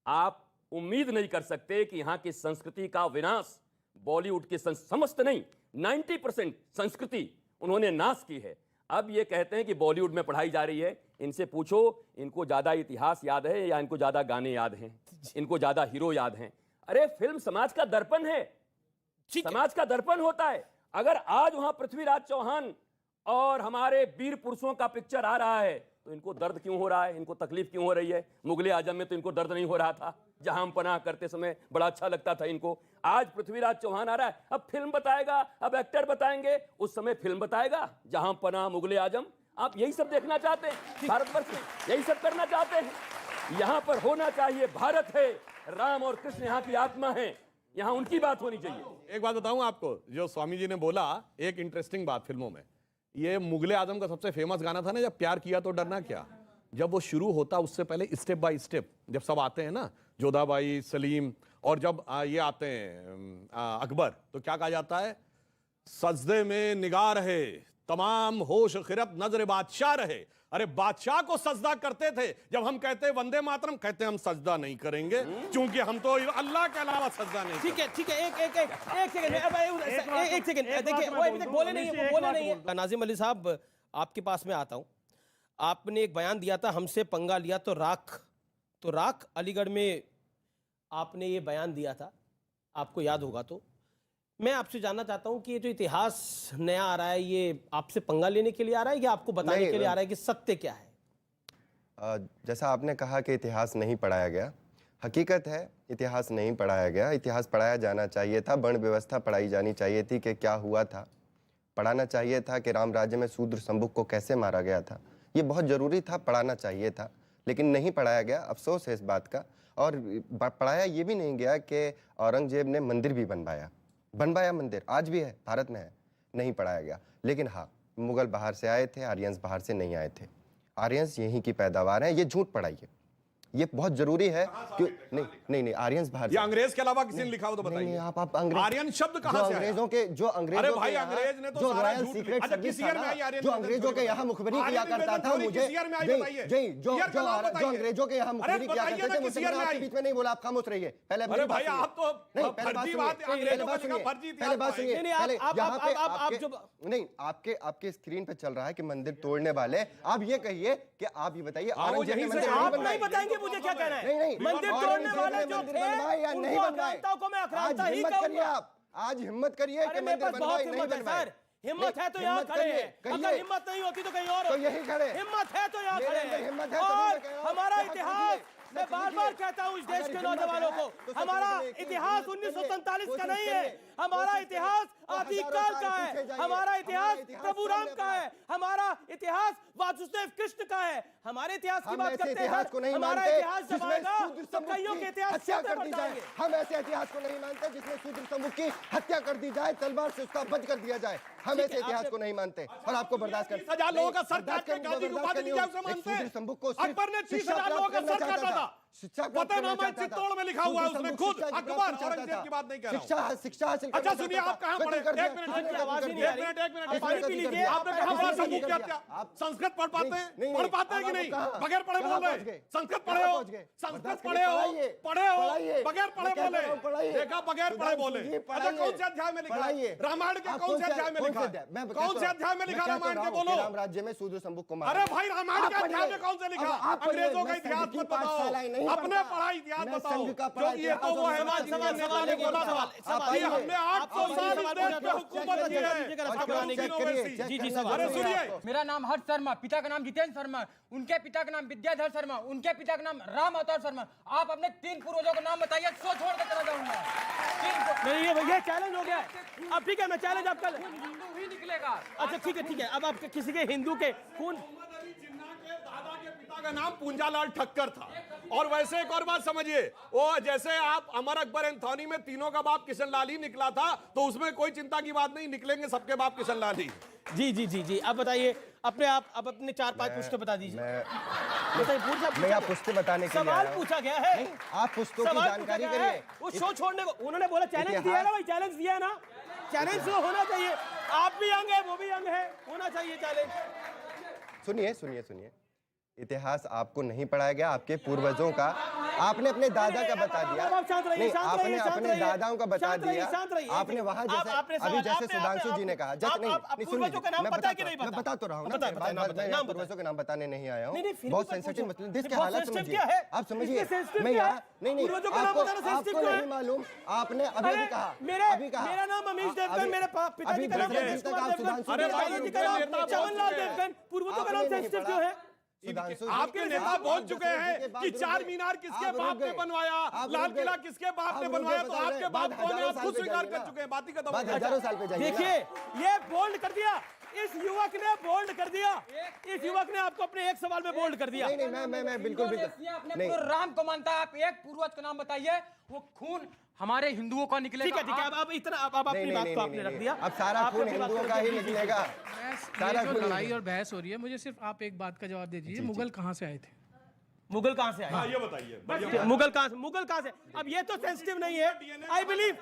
आप उम्मीद नहीं कर सकते कि यहां की संस्कृति का विनाश बॉलीवुड की समस्त नहीं 90% संस्कृति उन्होंने नाश की है। अब ये कहते हैं कि बॉलीवुड में पढ़ाई जा रही है। इनसे पूछो, इनको ज्यादा इतिहास याद है या इनको ज्यादा गाने याद हैं, इनको ज्यादा हीरो याद हैं? अरे फिल्म समाज का दर्पण है, समाज का दर्पण होता है। अगर आज वहां पृथ्वीराज चौहान और हमारे वीर पुरुषों का पिक्चर आ रहा है तो इनको दर्द क्यों हो रहा है, इनको तकलीफ क्यों हो रही है? मुगले आजम में तो इनको दर्द नहीं हो रहा था, जहां हम पनाह करते समय बड़ा अच्छा लगता था इनको। आज पृथ्वीराज चौहान आ रहा है, अब फिल्म बताएगा, अब एक्टर बताएंगे, उस समय फिल्म बताएगा, जहां पनाह मुगले आजम। आप यही सब देखना चाहते हैं भारतवर्ष में, यही सब करना चाहते हैं। यहां पर होना चाहिए भारत है, राम और कृष्ण यहाँ की आत्मा है, यहाँ उनकी बात होनी चाहिए। एक बात बताऊं आपको, जो स्वामी जी ने बोला, एक इंटरेस्टिंग बात फिल्मों में, ये मुगले आजम का सबसे फेमस गाना था ना, जब प्यार किया तो डरना क्या। जब वो शुरू होता उससे पहले स्टेप बाय स्टेप जब सब आते हैं ना, जोधाबाई, सलीम, और जब ये आते हैं अकबर, तो क्या कहा जाता है? सजदे में निगाह रहे, तमाम होश खिरत नजर बादशाह रहे। अरे बादशाह को सजदा करते थे। जब हम कहते वंदे मातरम, कहते हम सजदा नहीं करेंगे क्योंकि हम तो अल्लाह के अलावा सजदा नहीं। ठीक है, ठीक है, एक सेकंड देखिए, वो अभी तक बोले नहीं है। नाजिम अली साहब, आपके पास में आता हूं। आपने एक बयान दिया था, हमसे पंगा लिया तो राख अलीगढ़ में आपने ये बयान दिया था, आपको याद होगा। तो मैं आपसे जानना चाहता हूं कि ये जो इतिहास नया आ रहा है, ये आपसे पंगा लेने के लिए आ रहा है या आपको बताने के लिए आ रहा है कि सत्य क्या है? जैसा आपने कहा कि इतिहास नहीं पढ़ाया गया, हकीकत है इतिहास नहीं पढ़ाया गया। इतिहास पढ़ाया जाना चाहिए था, वर्ण व्यवस्था पढ़ाई जानी चाहिए थी कि क्या हुआ था, पढ़ाना चाहिए था कि राम राज्य में शूद्र संभुक को कैसे मारा गया था। ये बहुत ज़रूरी था, पढ़ाना चाहिए था, लेकिन नहीं पढ़ाया गया। अफसोस है इस बात का। और पढ़ाया ये भी नहीं गया कि औरंगजेब ने मंदिर भी बनवाया मंदिर, आज भी है, भारत में है, नहीं पढ़ाया गया। लेकिन हाँ, मुगल बाहर से आए थे, आर्यंस बाहर से नहीं आए थे। आर्यंस यहीं की पैदावार है, ये झूठ पढ़ाइए, ये बहुत जरूरी है। क्यों? नहीं, आर्यंस बाहर ये अंग्रेज के अलावा किसी ने लिखा हो तो बताइए। नहीं, आप अंग्रेज, आर्यन शब्द कहां से आया? जो अंग्रेजों भाई अंग्रेज ने तो जो सारा रॉयल झूठ सीक्रेट अच्छा, सर्विस किस ईयर में आई आर्यन? जो अंग्रेजों के यहाँ मुखबिरी किया करता था, मुझे जो अंग्रेजों के यहाँ मुखबिरी किया करते थे, मुझसे आपके बीच में नहीं बोला, आप खामोश रहिए। पहले अरे भाई आप तो फर्जी बात, अंग्रेजों का लिखा फर्जी इतिहास। पहले बात सुनिए, यहाँ पे नहीं, आपके स्क्रीन पे चल रहा है कि मंदिर तोड़ने वाले, आप ये कहिए कि आप ये बताइए औरंगजेब ने मंदिर आप नहीं बताएंगे मुझे क्या कहना है? नहीं, मंदिर तोड़ने वाले जो थे, नहीं बनवाए, को मैं आज हिम्मत करिए, आप आज हिम्मत करिए कि मंदिर बनवाए नहीं बनवाए। हिम्मत है तो यहाँ खड़े हैं, अगर हिम्मत नहीं होती तो कहीं और तो यही खड़े। हिम्मत है तो यहाँ खड़े हैं। हिम्मत है और हमारा इतिहास, मैं बार बार कहता हूँ इस देश के नौजवानों को, हमारा इतिहास 1947 का नहीं है, हमारा इतिहास आदिकाल का है, हमारा इतिहास प्रभु राम का है, हमारा इतिहास वासुदेव कृष्ण का है। हमारे इतिहास की बात करते हैं, हमारा इतिहास जब आएगा तो कईयों के इतिहास हत्या कर दी जाए। हम ऐसे इतिहास को नहीं मानते जिसमें शूद्र समूह की हत्या कर दी जाए, तलवार से उसका वध कर दिया जाए। हम ऐसे इतिहास को नहीं मानते और आपको बर्दाश्त कर 30,000 लोगों का सर काट के गांधी की उपाधि दी जाए, उसे मानते हैं। अकबर ने 30,000 लोगों का सर काटा था, फतेहनामा चित्तौड़ में लिखा हुआ है, उसने खुद। अकबर औरंगजेब की बात नहीं कह रहा हूं। शिक्षा हासिल। अच्छा सुनिए, आप कहां पढ़े? एक मिनट, पानी पी लीजिए। आपने कहा पढ़ा समूह की हत्या? संस्कृत पढ़ पाते हैं कि नहीं? बगैर पढ़े बोल रहे? संस्कृत पढ़े हो, बगैर पढ़े बोले, देखा बगैर पढ़े बोले। अच्छा कौन से अध्याय में लिखा है? रामायण के कौन से अध्याय में लिखा है? कौन से अध्याय में लिखा रामायण के? बोलो। राम राज्य में शूद्र संभुक को मारा। अरे भाई रामायण के अध्याय में कौन से लिखा? अंग्रेजों का इतिहास मत बताओ, अपने पढ़ा इतिहास बताओ। क्योंकि ये तो वो है हमने 800 साल इस देश पे हुकूमत की है। जी सवाल। अरे सुनिए, मेरा नाम हर्ष शर्मा, पिता का नाम जितेंद्र शर्मा, उनके पिता का नाम विद्याधर शर्मा, उनके पिता का नाम राम अवतार शर्मा। आप अपने 3 पूर्वजों का नाम बताइए, सो छोड़ के चला जाऊंगा। नहीं ये चैलेंज हो गया है। अब ठीक है, मैं चैलेंज आपका हिंदू ही निकलेगा। अच्छा ठीक है, अब आप किसी के हिंदू के खून, दादा के पिता का नाम पूंजालाल ठक्कर था। और वैसे एक और बात समझिए, वो जैसे आप अमर अकबर एंथोनी में तीनों का बाप किशनलाल ही निकला था, तो उसमें कोई चिंता की बात नहीं, निकलेंगे सबके बाप किशनलाल ही। जी अब बताइए अपने, आप अब अपने 4-5 पुष्ट बता दीजिए। मैं आप पुष्ट बताने के लिए सवाल पूछा गया है, आप पुष्टों की जानकारी करिए। वो शो छोड़ने को उन्होंने बोला, चैलेंज दिया ना भाई, चैलेंज दिया ना, चैलेंज तो होना चाहिए। आप भी यंग है, वो भी यंग है, होना चाहिए चैलेंज। सुनिए इतिहास आपको नहीं पढ़ाया गया, आपके पूर्वजों का। आपने अपने दादा का बता दिया, नहीं आपने अपने दादाओं का बता दिया। आपने वहां जैसे अभी जैसे सुधांशु जी ने कहा, जैसे नहीं सुनिए, मैं बता तो रहा हूँ ना, पूर्वजों के नाम बताने नहीं आया हूँ। बहुत सेंसिटिव मतलब देश के हालात समझिए, आप समझिए। मैं यहाँ नहीं आपको नहीं मालूम, आपने अभी कहा, मेरा नाम अमीश देवगन, मेरे पिताजी का नाम रमेश कुमार देवगन, मेरे दादाजी का नाम चमनलाल देवगन। पूर्वजों का नाम सेंसिटिव क्यों है? आपके नेता बोल चुके हैं कि चार मीनार किसके बाप ने बनवाया, लाल किला किसके बाप ने बनवाया, तो आपके बाप कौन है आप खुद स्वीकार कर चुके हैं। बात ही खत्म। हजारों साल पे जाइए। देखिए ये बोल्ड कर दिया, इस युवक ने बोल्ड कर दिया, इस युवक ने आपको अपने एक सवाल में बोल्ड कर दिया। नहीं मैं बिल्कुल अपने राम को मानता है। आप एक पूर्वज का नाम बताइए, वो खून हमारे हिंदुओं का निकलेगा। ठीक है अब इतना अब अपनी बात को आपने रख दिया, अब सारा खून हिंदुओं का ही निकलेगा। सारा लड़ाई और बहस हो रही है, मुझे सिर्फ आप एक बात का जवाब दे दीजिए, मुगल कहाँ से आए थे? मुगल कहाँ से आए? ये बताइए मुगल कहाँ से? अब ये तो सेंसिटिव नहीं है, आई बिलीव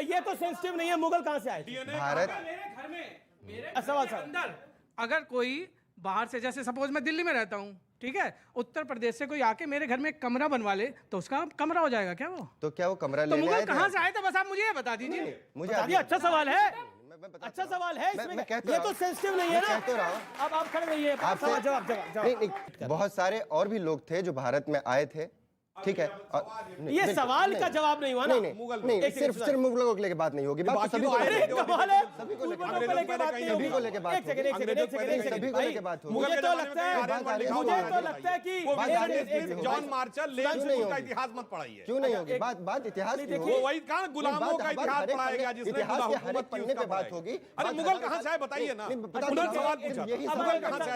ये तो सेंसिटिव नहीं है। मुगल कहाँ से आए थे? भारत मेरे घर में, मेरे सवाल अंदर अगर कोई बाहर से, जैसे सपोज मैं दिल्ली में रहता हूँ, ठीक है, उत्तर प्रदेश से कोई आके मेरे घर में एक कमरा बनवा ले तो उसका कमरा हो जाएगा क्या वो? तो क्या वो कमरा तो लेने आए मुगल कहाँ से आए थे बस आप मुझे ये बता दीजिए। मुझे अच्छा सवाल है, अच्छा सवाल है इसमें। ये तो सेंसिटिव नहीं है ना। कहते रहा हूँ अब आप खड़े रहिए, जवाब नहीं, बहुत सारे और भी लोग थे जो भारत में आए थे, ठीक है। ये सवाल का जवाब नहीं हुआ ना। नहीं सिर्फ मुगलों को लेके बात नहीं होगी, बात सभी को लेके बात होगी, सभी को लेके बात होगी। मुझे तो लगता है कि जॉन मार्शल लेन का इतिहास मत पढ़ाइए। क्यों नहीं होगी बात इतिहास की? वो वही कहा गुलामों का इतिहास पढ़ाएगा जिसने हर एक पन्ने पे बात होगी। अरे मुगल कहाँ से आए बताइए ना, सवाल पूछा मुगल कहाँ से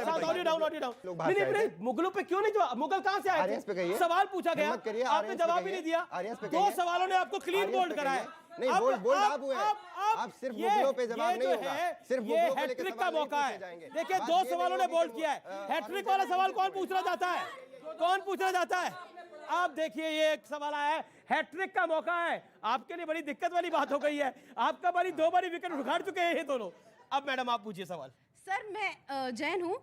आए? मुगलों पे क्यों नहीं जवाब? मुगल कहाँ से आए थे? सवाल पूछा गया, आपने जवाब ही नहीं दिया। दो सवालों ने आपको क्लीन बोल्ड करा है। नहीं बोल्ड आप हुए, आप सिर्फ मुगलों पे जवाब नहीं होगा, सिर्फ ये हैट्रिक का मौका है। देखिए दो सवालों ने बोल्ड किया है। हैट्रिक वाला सवाल कौन पूछना चाहता है? कौन पूछना चाहता है? आप देखिए ये एक सवाल आया है, हैट्रिक का मौका है। आपके लिए बड़ी दिक्कत वाली बात हो गई है, आपका बड़ी दो बारी विकेट उखाड़ चुके हैं ये दोनों। अब मैडम आप पूछिए सवाल। सर मैं जैन हूँ,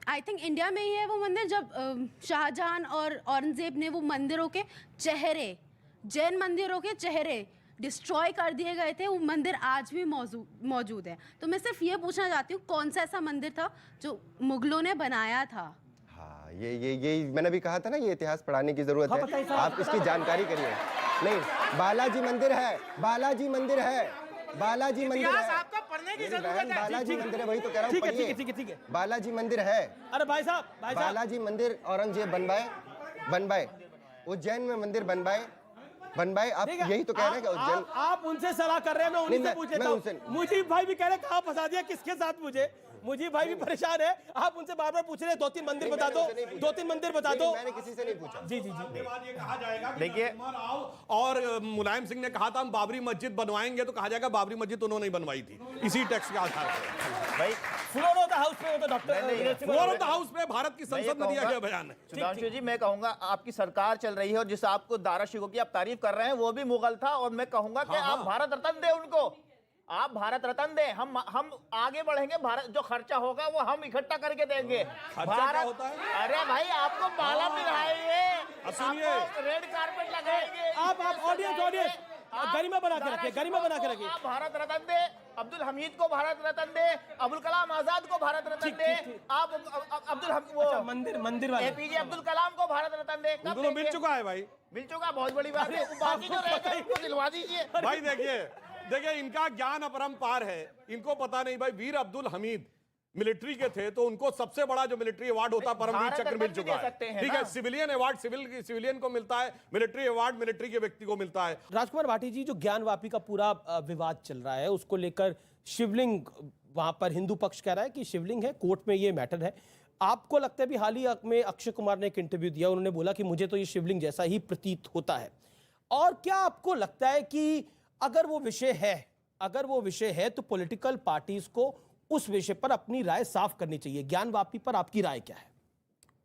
आई थिंक इंडिया में ही है वो मंदिर जब शाहजहां और औरंगजेब ने वो मंदिरों के चेहरे, जैन मंदिरों के चेहरे डिस्ट्रॉय कर दिए गए थे। वो मंदिर आज भी मौजूद है। तो मैं सिर्फ ये पूछना चाहती हूँ कौन सा ऐसा मंदिर था जो मुगलों ने बनाया था? हाँ ये मैंने भी कहा था ना, ये इतिहास पढ़ाने की जरूरत है, आप इसकी जानकारी करिए। नहीं बालाजी मंदिर है, बालाजी मंदिर है, बालाजी मंदिर है, आपको पढ़ने की जरूरत है। बालाजी मंदिर है, वही तो कह रहा हूँ, ठीक है बालाजी मंदिर है। अरे भाई साहब बालाजी मंदिर औरंगजेब बनवाए, उज्जैन में मंदिर बनवाए। आप यही तो कह रहे हैं कि उज्जैन। आप उनसे सलाह कर रहे हैं, मैं उन्हीं से पूछ लेता हूं। मुझे भाई भी कह रहे हैं कहाँ फंसा दिया, किसके साथ? मुझे भाई भी परेशान है, आप उनसे बार बार पूछ रहे हैं 2-3 मंदिर बता दो, 2-3 मंदिर बता दो। मैंने किसी से नहीं पूछा। जी ये कहा जाएगा देखिए, और मुलायम सिंह ने कहा था हम बाबरी मस्जिद बनवाएंगे, तो कहा जाएगा बाबरी मस्जिद उन्होंने ही बनवाई थी इसी टैक्स के आधार पर। भाई फ्लोर ऑफ द हाउस पे तो डॉक्टर हाउस पे भारत की संसद में दिया गया बयान है। सुधांशु जी मैं कहूंगा आपकी सरकार चल रही है और जिस आपको दारा शिकोह की आप तारीफ कर रहे हैं वो भी मुगल था, और मैं कहूंगा कि आप भारत रत्न दे उनको, आप भारत रत्न दे। हम आगे बढ़ेंगे, भारत जो खर्चा होगा वो हम इकट्ठा करके देंगे। भारत होता है? अरे भाई आपको माला पिलाएंगे, आपको रेड कारपेट लगाएंगे। आप ऑडियंस गरिमा बना के रखिए, आप भारत रत्न दे, अब्दुल हमीद को भारत रत्न दे, अबुल कलाम आजाद को भारत रत्न दे, आप मंदिर एपीजे अब्दुल कलाम को भारत रत्न दे। उनको मिल चुका है भाई, मिल चुका, बहुत बड़ी बात है। बाकी जो रह गए उनको दिलवा दीजिए। भाई देखिए इनका ज्ञान अपरंपार है, इनको पता नहीं भाई वीर अब्दुल हमीद मिलिट्री के थे, तो उनको सबसे बड़ा जो मिलिट्री अवार्ड होता है परमवीर चक्र मिल चुका है। ठीक है, सिविलियन अवार्ड सिविलियन को मिलता है, मिलिट्री अवार्ड मिलिट्री के व्यक्ति को मिलता है। राजकुमार भाटी जी, जो ज्ञानवापी का पूरा विवाद चल रहा है उसको लेकर शिवलिंग, वहां पर हिंदू पक्ष कह रहा है कि शिवलिंग है, कोर्ट में ये मैटर है। आपको लगता है भी हाल ही में अक्षय कुमार ने एक इंटरव्यू दिया, उन्होंने बोला कि मुझे तो ये शिवलिंग जैसा ही प्रतीत होता है। और क्या आपको लगता है कि अगर वो विषय है तो पॉलिटिकल पार्टीज को उस विषय पर अपनी राय साफ करनी चाहिए? ज्ञानवापी पर आपकी राय क्या है?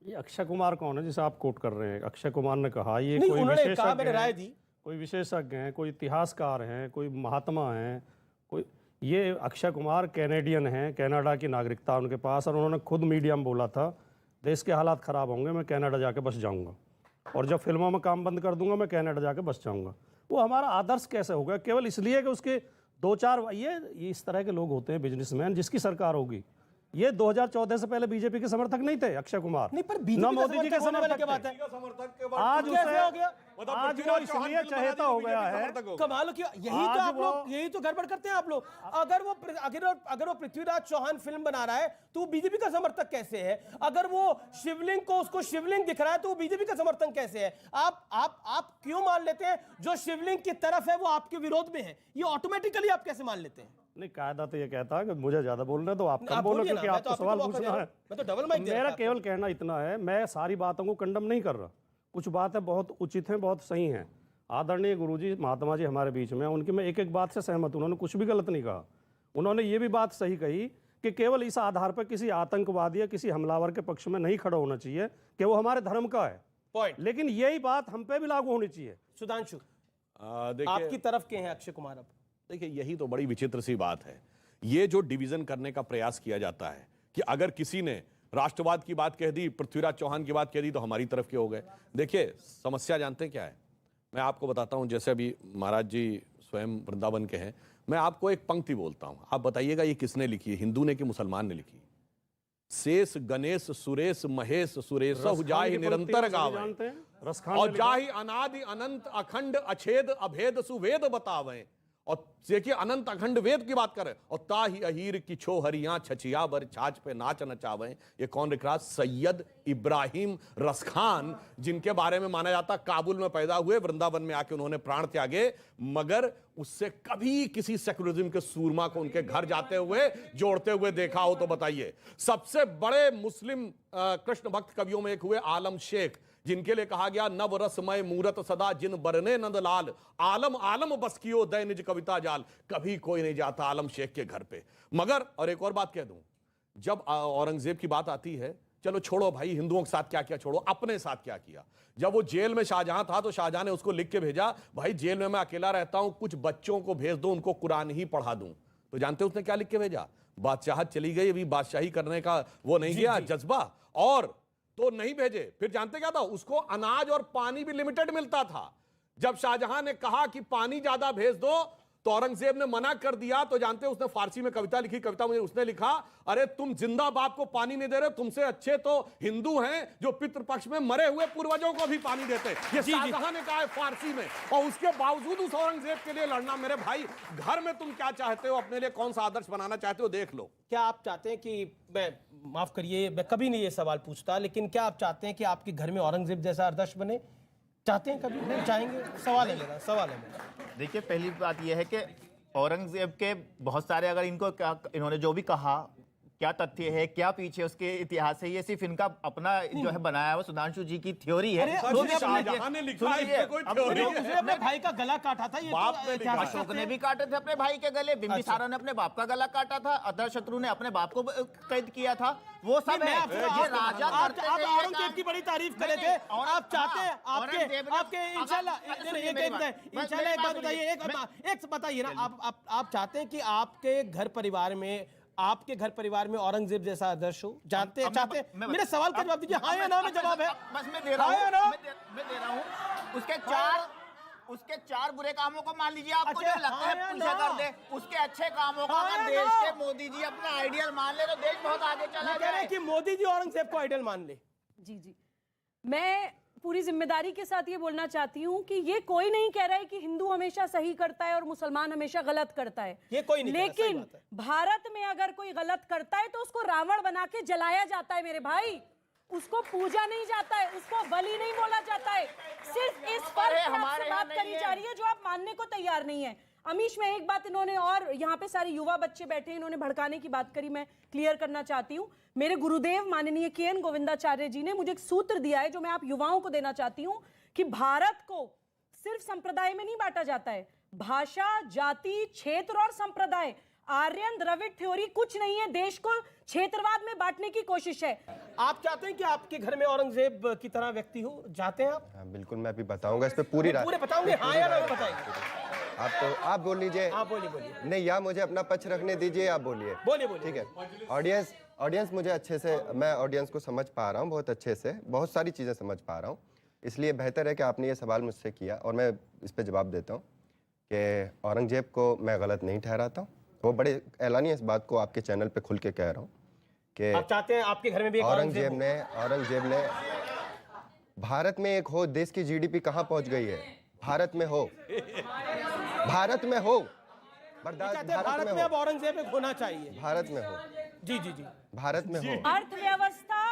ये अक्षय कुमार कौन है जिसे आप कोट कर रहे हैं? अक्षय कुमार ने कहा ये नहीं, कोई उन्होंने कहा, मैंने राय दी। कोई विशेषज्ञ हैं, कोई इतिहासकार हैं, कोई महात्मा हैं, कोई ये अक्षय कुमार कैनेडियन हैं, कनाडा की नागरिकता उनके पास, और उन्होंने खुद मीडिया में बोला था देश के हालात ख़राब होंगे, मैं कनाडा जाके बस जाऊंगा, और जब फिल्मों में काम बंद कर दूंगा मैं कनाडा जाके बस जाऊंगा। वो हमारा आदर्श कैसे होगा? केवल इसलिए कि उसके 2-4 ये इस तरह के लोग होते हैं बिजनेसमैन, जिसकी सरकार होगी। ये 2014 से पहले बीजेपी के समर्थक नहीं थे अक्षय कुमार, नहीं, पर न मोदी जी के समर्थक क्या बात थे। है? आज कैसे हो गया? आज वो इसलिए चहेता हो गया है। कमाल किया, यही तो आप लोग, यही तो गड़बड़ करते हैं आप लोग। अगर वो पृथ्वीराज चौहान फिल्म बना रहा है तो वो बीजेपी का समर्थक कैसे है? अगर वो शिवलिंग को उसको शिवलिंग दिख रहा है तो वो बीजेपी का समर्थन कैसे है? आप क्यों मान लेते हैं जो शिवलिंग की तरफ है वो आपके विरोध में है? ये ऑटोमेटिकली आप कैसे मान लेते हैं? नहीं, कायदा तो ये कहता है कि मुझे ज्यादा बोलना है तो आप कम बोलो, क्योंकि आपको सवाल पूछना है। मैं तो डबल माइक दे रहा मेरा था। केवल कहना इतना है, मैं सारी बातों को कंडम नहीं कर रहा। कुछ बातें बहुत उचित हैं, बहुत सही हैं। आदरणीय गुरुजी महात्मा जी हमारे बीच में, उनकी मैं एक एक बात से सहमत हूं। उन्होंने कुछ भी गलत नहीं कहा। उन्होंने ये भी बात सही कही कि केवल इस आधार पर किसी आतंकवादी या किसी हमलावर के पक्ष में नहीं खड़ा होना चाहिए कि वो हमारे धर्म का है। पॉइंट। लेकिन यही बात हम पे भी लागू होनी चाहिए। सुधांशु, देखिए, आपकी तरफ के हैं अक्षय कुमार। अब देखिए, यही तो बड़ी विचित्र सी बात है। ये जो डिवीजन करने का प्रयास किया जाता है कि अगर किसी ने राष्ट्रवाद की बात कह दी, पृथ्वीराज चौहान की बात कह दी, तो हमारी तरफ के हो गए। देखिए, समस्या जानते हैं क्या है? मैं आपको बताता हूं। जैसे अभी महाराज जी स्वयं वृंदावन के हैं, मैं आपको एक पंक्ति बोलता हूं, आप बताइएगा ये किसने लिखी है, हिंदू ने कि मुसलमान ने लिखी? शेष गणेश सुरेश महेश सुरेश जाहि निरंतर गावे और जाहि अनादि अनंत अखंड अछेद अभेद सुवेद बतावे। और देखिए, अनंत अखंड वेद की बात कर रहे हैं। और ताही अहीर की छो हरियां छचिया बर छाछ पे नाच नचावे। ये कौन लिख रहा? सैयद इब्राहिम रसखान, जिनके बारे में माना जाता काबुल में पैदा हुए, वृंदावन में आके उन्होंने प्राण त्यागे, मगर उससे कभी किसी सेकुलरिज्म के सूरमा को उनके घर जाते हुए जोड़ते हुए देखा हो तो बताइए। सबसे बड़े मुस्लिम कृष्ण भक्त कवियों में एक हुए आलम शेख, जिनके लिए कहा गया नव रसमय मूरत सदा जिन बरने नंद लाल, आलम आलम बस कियो दय निज कविता जाल। कभी कोई नहीं जाता आलम शेख के घर पे। मगर और एक और बात कह दूं, जब औरंगजेब की बात आती है, चलो छोड़ो भाई हिंदुओं के साथ क्या किया छोड़ो, अपने साथ क्या किया। जब वो जेल में शाहजहां था तो शाहजहां ने उसको लिख के भेजा, भाई जेल में मैं अकेला रहता हूं, कुछ बच्चों को भेज दो, उनको कुरान ही पढ़ा दूं। तो जानते हो उसने क्या लिख के भेजा? बादशाहत चली गई, अभी बादशाही करने का वो नहीं गया जज्बा, और तो नहीं भेजे। फिर जानते क्या था? उसको अनाज और पानी भी लिमिटेड मिलता था। जब शाहजहां ने कहा कि पानी ज्यादा भेज दो तो औरंगजेब ने मना कर दिया। तो जानते उसने फारसी में कविता लिखी। कविता में उसने लिखा, अरे तुम जिंदा बाप को पानी नहीं दे रहे, तुमसे अच्छे तो हिंदू हैं जो पितृपक्ष में मरे हुए पूर्वजों को भी पानी देते। ये शाहजहां ने कहा है फारसी में, और उसके बावजूद उस औरंगजेब के लिए लड़ना। मेरे भाई, घर में तुम क्या चाहते हो, अपने लिए कौन सा आदर्श बनाना चाहते हो, देख लो। क्या आप चाहते हैं कि, मैं माफ करिए मैं कभी नहीं ये सवाल पूछता, लेकिन क्या आप चाहते हैं कि आपके घर में औरंगजेब जैसा आदर्श बने? चाहते हैं? कभी नहीं चाहेंगे? सवाल है मेरा, सवाल है मेरा। देखिए, पहली बात यह है कि औरंगजेब के बहुत सारे, अगर इनको क्या इन्होंने जो भी कहा, क्या तथ्य है, क्या पीछे उसके इतिहास है, ये सिर्फ इनका अपना जो है बनाया हुआ सुधांशु जी की थ्योरी है। शाहजहां ने लिखा है, इसमें कोई थ्योरी है? उसने अपने भाई का गला काटा था, ये अशोक ने भी काटे थे अपने भाई के गले, बिंबिसारा ने अपने बाप का गला काटा था, अजातशत्रु ने अपने बाप को कैद किया था। वो सब है, ये राजा करते थे। आप औरंगजेब की बड़ी तारीफ कर रहे थे। आप चाहते हैं आपके इंशाल्लाह एक बात बताइए, एक बताइए ना, आप चाहते हैं कि आपके घर परिवार में औरंगजेब जैसा आदर्श हो? चाहते हैं? मेरे सवाल का जवाब दीजिए, हाँ या ना में जवाब है। बस मैं दे रहा हूँ। उसके चार बुरे कामों को मान लीजिए, आपको जो लगता है पीछे कर दे, उसके अच्छे कामों को अगर देश के मोदी जी अपना आइडियल मान ले तो देश बहुत आगे चला जाए। कि मोदी जी औरंगजेब को आइडियल मान ले। जी, मैं पूरी जिम्मेदारी के साथ ये बोलना चाहती हूँ कि ये कोई नहीं कह रहा है कि हिंदू हमेशा सही करता है और मुसलमान हमेशा गलत करता है। ये कोई नहीं, लेकिन भारत में अगर कोई गलत करता है तो उसको रावण बना के जलाया जाता है मेरे भाई। उसको पूजा नहीं जाता है, उसको बलि नहीं बोला जाता है। सिर्फ इस पर आपसे बात करी जा रही है जो आप मानने को तैयार नहीं है। अमीश, में एक बात इन्होंने, और यहाँ पे सारे युवा बच्चे बैठे हैं, इन्होंने भड़काने की बात करी, मैं क्लियर करना चाहती हूँ। मेरे गुरुदेव माननीय के.एन. गोविंदाचार्य जी ने मुझे एक सूत्र दिया है जो मैं आप युवाओं को देना चाहती हूँ कि भारत को सिर्फ संप्रदाय में नहीं बांटा जाता है, भाषा, जाति, क्षेत्र और संप्रदाय। आर्यन द्रविड़ थ्योरी कुछ नहीं है, देश को क्षेत्रवाद में बांटने की कोशिश है। आप चाहते हैं कि आपके घर में औरंगजेब की तरह व्यक्ति हो? चाहते हैं आप? बिल्कुल, मैं अभी बताऊंगा इस पे पूरी रात। पूरे बताओगे? हाँ या ना बताइए। आप बोल लीजिए। आप बोलिए। नहीं, या मुझे अपना पक्ष रखने दीजिए, आप बोलिए। बोलिए। ठीक है ऑडियंस, ऑडियंस मुझे अच्छे से, मैं ऑडियंस को समझ पा रहा हूँ बहुत अच्छे से, बहुत सारी चीज़ें समझ पा रहा हूँ, इसलिए बेहतर है कि आपने ये सवाल मुझसे किया और मैं इस पर जवाब देता हूँ कि औरंगजेब को मैं गलत नहीं ठहराता हूँ। वो बड़े ऐलानिया इस बात को आपके चैनल पे खुल के कह रहा हूँ कि आप चाहते हैं आपके घर में भी एक औरंगजेब ने भारत में एक हो, देश की जीडीपी कहाँ पहुँच गई है? भारत में हो, भारत में हो, भारत में अब औरंगजेब एक होना चाहिए, भारत में हो, जी जी जी, भारत में हो। अर्थव्यवस्था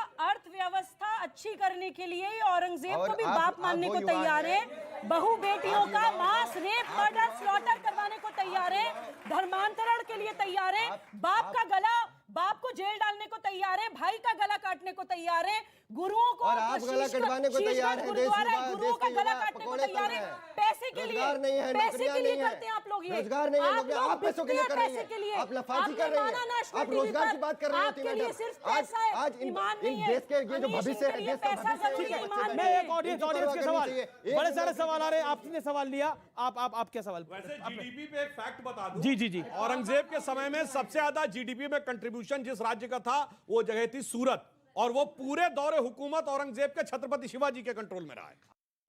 अच्छी करने के लिए औरंगजेब को भी बाप मानने को तैयार है, बहु बेटियों का मांस, रेप, मर्डर, स्लॉटर करवाने को तैयार है, धर्मांतरण के लिए तैयार है, बाप को जेल डालने को तैयार है, भाई का गला काटने को तैयार है, गुरुओं को और आप गला कटवाने को तैयार हैं, गुरुओं का गला काटने को तैयार है, पैसे के लिए करते हैं आप लोग, ये रोजगार नहीं है, आप पैसों के लिए कर रहे हैं, आप लफाजी कर रहे हैं, आप रोजगार की बात कर रहे हैं। आज इन देश के ये जो भविष्य है, देश का भविष्य है। मैं एक ऑडियंस के सवाल, बड़े सारे सवाल आ रहे हैं, आपने सवाल लिया, आप क्या सवाल? वैसे जीडीपी पे एक फैक्ट बता दूं, जी जी जी, औरंगजेब के समय में सबसे ज्यादा जीडीपी में कंट्रीब्यूशन जिस राज्य का था वो जगह थी सूरत, और वो पूरे दौरे हुकूमत औरंगजेब के छत्रपति शिवाजी के कंट्रोल में रहा है।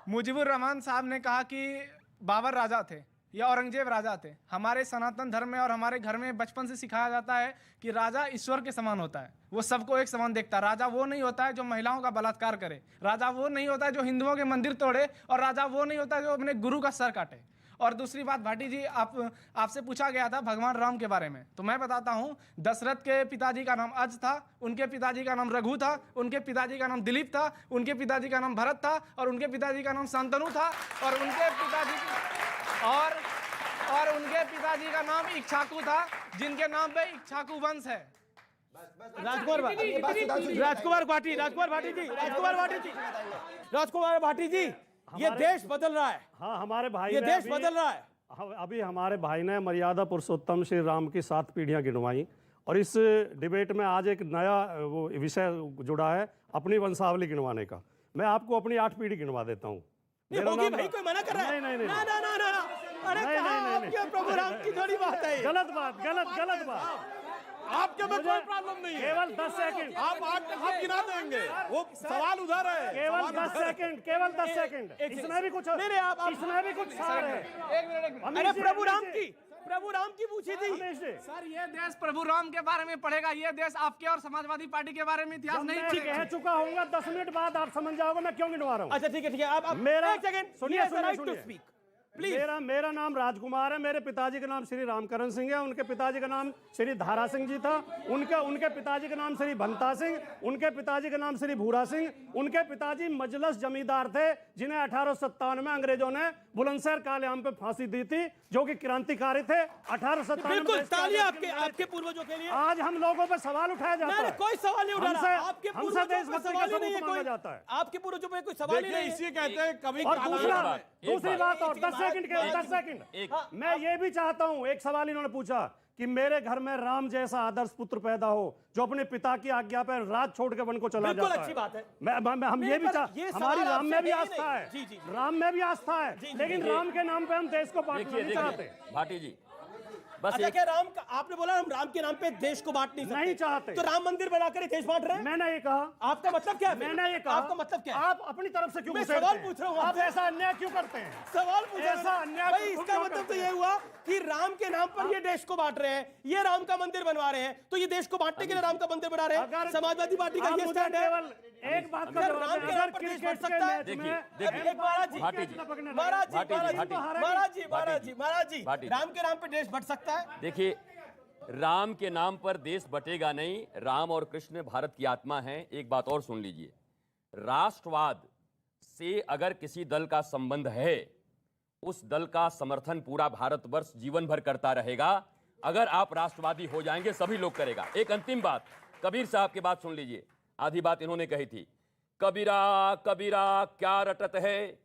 मुजीबुर रहमान साहब ने कहा कि बाबर राजा थे या औरंगजेब राजा थे। हमारे सनातन धर्म में और हमारे घर में बचपन से सिखाया जाता है कि राजा ईश्वर के समान होता है, वो सबको एक समान देखता है। राजा वो नहीं होता है जो महिलाओं का बलात्कार करे, राजा वो नहीं होता है जो हिंदुओं के मंदिर तोड़े, और राजा वो नहीं होता है जो अपने गुरु का सर काटे। और दूसरी बात भाटी जी, आपसे पूछा गया था भगवान राम के बारे में, तो मैं बताता हूँ, दशरथ के पिताजी का नाम अज था, उनके पिताजी का नाम रघु था, उनके पिताजी का नाम दिलीप था, उनके पिताजी का नाम भरत था, और उनके पिताजी का नाम शांतनु था, और उनके पिताजी का नाम इक्ष्वाकु था, जिनके नाम पे इक्ष्वाकु वंश है। राजकुमार भाटी जी, ये देश बदल रहा है। हाँ, हमारे भाई, ये देश बदल रहा है। अभी हमारे भाई ने मर्यादा पुरुषोत्तम श्री राम की 7 पीढ़ियां गिनवाई, और इस डिबेट में आज एक नया वो विषय जुड़ा है अपनी वंशावली गिनवाने का। मैं आपको अपनी 8 पीढ़ी गिनवा देता हूँ। भाई कोई मना कर रहा है? नहीं, अरे आपके प्रभु राम की थोड़ी बात है, गलत बात। आपके में कोई प्रॉब्लम नहीं है, केवल 10 सेकंड आप गिना देंगे, वो सवाल उधर है, केवल 10 सेकंड, इसमें भी कुछ सार है। अरे प्रभु राम की पूछी थी सर, ये देश प्रभु राम के बारे में पढ़ेगा, ये देश आपके और समाजवादी पार्टी के बारे में इतिहास नहीं पढ़ेगा। कह चुका हूँ, 10 मिनट बाद आप समझ जाओगे मैं क्यों गिनवा रहा हूँ। अच्छा ठीक है, आप मेरा सुनिए, मेरा नाम राजकुमार है, मेरे पिताजी का नाम श्री रामकरण सिंह है, उनके पिताजी का नाम श्री धारा सिंह जी था, उनके पिताजी का नाम श्री भंता सिंह, उनके पिताजी का नाम श्री भूरा सिंह, उनके पिताजी मजलस जमींदार थे जिन्हें 1857 में अंग्रेजों ने बुलंदशहर कालेआम पे फांसी दी थी, जो कि क्रांतिकारी थे। 1857 आपके पूर्वजों के लिए आज हम लोगों पर सवाल उठाया जाता है। कोई सवाल नहीं उठा रहा, आपके पूर्वजों पे सवाल ही नहीं है, कोई जाता है, आपके पूर्वजों पे कोई सवाल ही नहीं, इसी कहते हैं कभी। और दूसरी बात, और 10 सेकंड, मैं ये भी चाहता हूं, एक सवाल इन्होंने पूछा कि मेरे घर में राम जैसा आदर्श पुत्र पैदा हो जो अपने पिता की आज्ञा पर राज छोड़ के वन को चला जाता है। अच्छी बात है। हम ये भी हमारी राम में भी आस्था है, राम में भी आस्था है, लेकिन राम के नाम पे हम देश को बांटना नहीं चाहते। भाटी जी बस अच्छा, क्या राम का आपने बोला हम राम के नाम पे देश को बांट नहीं चाहते, तो राम मंदिर बनाकर देश बांट रहे हैं? मैंने ये कहा। आपका मतलब क्या है? मैंने ये कहा। आपका मतलब क्या है? आप अपनी तरफ से क्यों सवाल पूछ रहा हूँ, आप ऐसा अन्याय क्यों करते हैं? सवाल पूछ ऐसा अन्याय भाई, इसका मतलब तो ये हुआ कि राम के नाम पर ये देश को बांट रहे हैं, ये राम का मंदिर बनवा रहे हैं, तो ये देश को बांटने के लिए राम का मंदिर बना रहे हैं। समाजवादी पार्टी का ये स्टैंड है। एक बात का जवाब, राम के नाम पर देश बढ़ सकता है? महाराज जी, राम के नाम पर देश बढ़ सकता है? देखिए, राम के नाम पर देश बटेगा नहीं। राम और कृष्ण भारत की आत्मा हैं। एक बात और सुन लीजिए, राष्ट्रवाद से अगर किसी दल का संबंध है, उस दल का समर्थन पूरा भारतवर्ष जीवन भर करता रहेगा। अगर आप राष्ट्रवादी हो जाएंगे, सभी लोग करेगा। एक अंतिम बात, कबीर साहब की बात सुन लीजिए। आधी बात इन्होंने कही थी, कबीरा कबीरा क्या रटत है,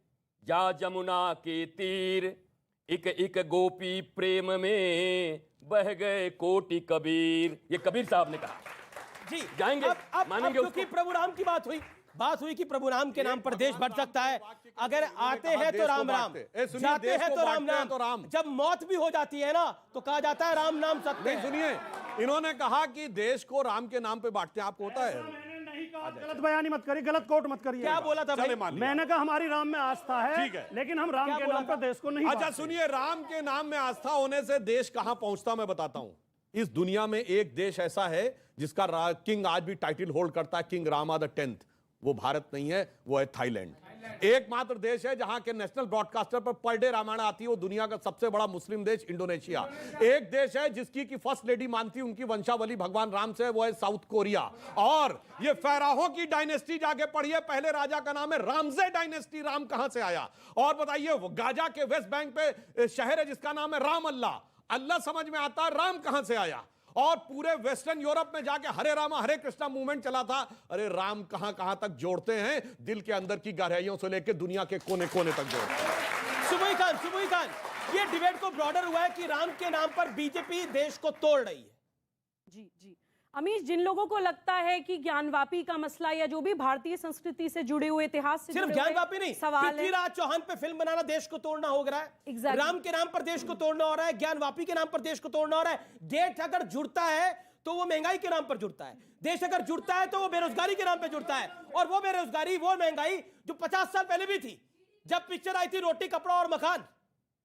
जा जमुना के तीर, इक इक गोपी प्रेम में बह गए कोटि कबीर। ये कबीर साहब ने कहा। जी जाएंगे, मानेंगे। क्योंकि प्रभु राम की बात हुई, बात हुई कि प्रभु राम के नाम पर देश बढ़ सकता है। अगर आते हैं तो राम राम, जाते हैं तो राम नाम, जब मौत भी हो जाती है ना तो कहा जाता है राम नाम सत्य है। सुनिए, इन्होंने कहा कि देश को राम के नाम पे बांटते हैं, आपको होता है? गलत बयानी मत करिए, गलत कोट मत करिए। क्या बोला था भाई? मैंने कहा हमारी राम में आस्था है, ठीक है, लेकिन हम राम के नाम पर देश को नहीं अच्छा बांटते। सुनिए, राम के नाम में आस्था होने से देश कहां पहुंचता मैं बताता हूं। इस दुनिया में एक देश ऐसा है जिसका किंग आज भी टाइटल होल्ड करता है, किंग रामा द 10th। वो भारत नहीं है, वो है थाईलैंड। एकमात्र देश है जहां के नेशनल ब्रॉडकास्टर पर डे रामायण आती है, वो दुनिया का सबसे बड़ा मुस्लिम देश इंडोनेशिया। एक देश है जिसकी की फर्स्ट लेडी मानती है उनकी वंशावली भगवान राम से, वो है साउथ कोरिया। और ये फैराहों की डायनेस्टी जाके पढ़िए, पहले राजा का नाम है रामजे डायनेस्टी। राम कहां से आया? और बताइए, गाजा के वेस्ट बैंक पे शहर है जिसका नाम है राम अल्लाह। अल्लाह समझ में आता है, राम कहां से आया? और पूरे वेस्टर्न यूरोप में जाके हरे रामा हरे कृष्णा मूवमेंट चला था। अरे राम कहां कहां तक जोड़ते हैं, दिल के अंदर की गहराइयों से लेकर दुनिया के कोने कोने तक जोड़ते हैं। सुबोई खान, ये डिबेट को ब्रॉडर हुआ है कि राम के नाम पर बीजेपी देश को तोड़ रही है। जी जी अमीश, जिन लोगों को लगता है कि ज्ञानवापी का मसला या जो भी भारतीय संस्कृति से जुड़े हुए, इतिहास से सिर्फ ज्ञानवापी नहीं, पृथ्वीराज चौहान पे फिल्म बनाना देश को तोड़ना हो रहा है। Exactly. राम के नाम पर देश को तोड़ना हो रहा है, ज्ञानवापी के नाम पर देश को तोड़ना हो रहा है। देश अगर जुड़ता है तो वो महंगाई के नाम पर जुड़ता है, देश अगर जुड़ता है तो वो बेरोजगारी के नाम पर जुड़ता है। और वो बेरोजगारी, वो महंगाई जो 50 साल पहले भी थी, जब पिक्चर आई थी रोटी कपड़ा और मकान,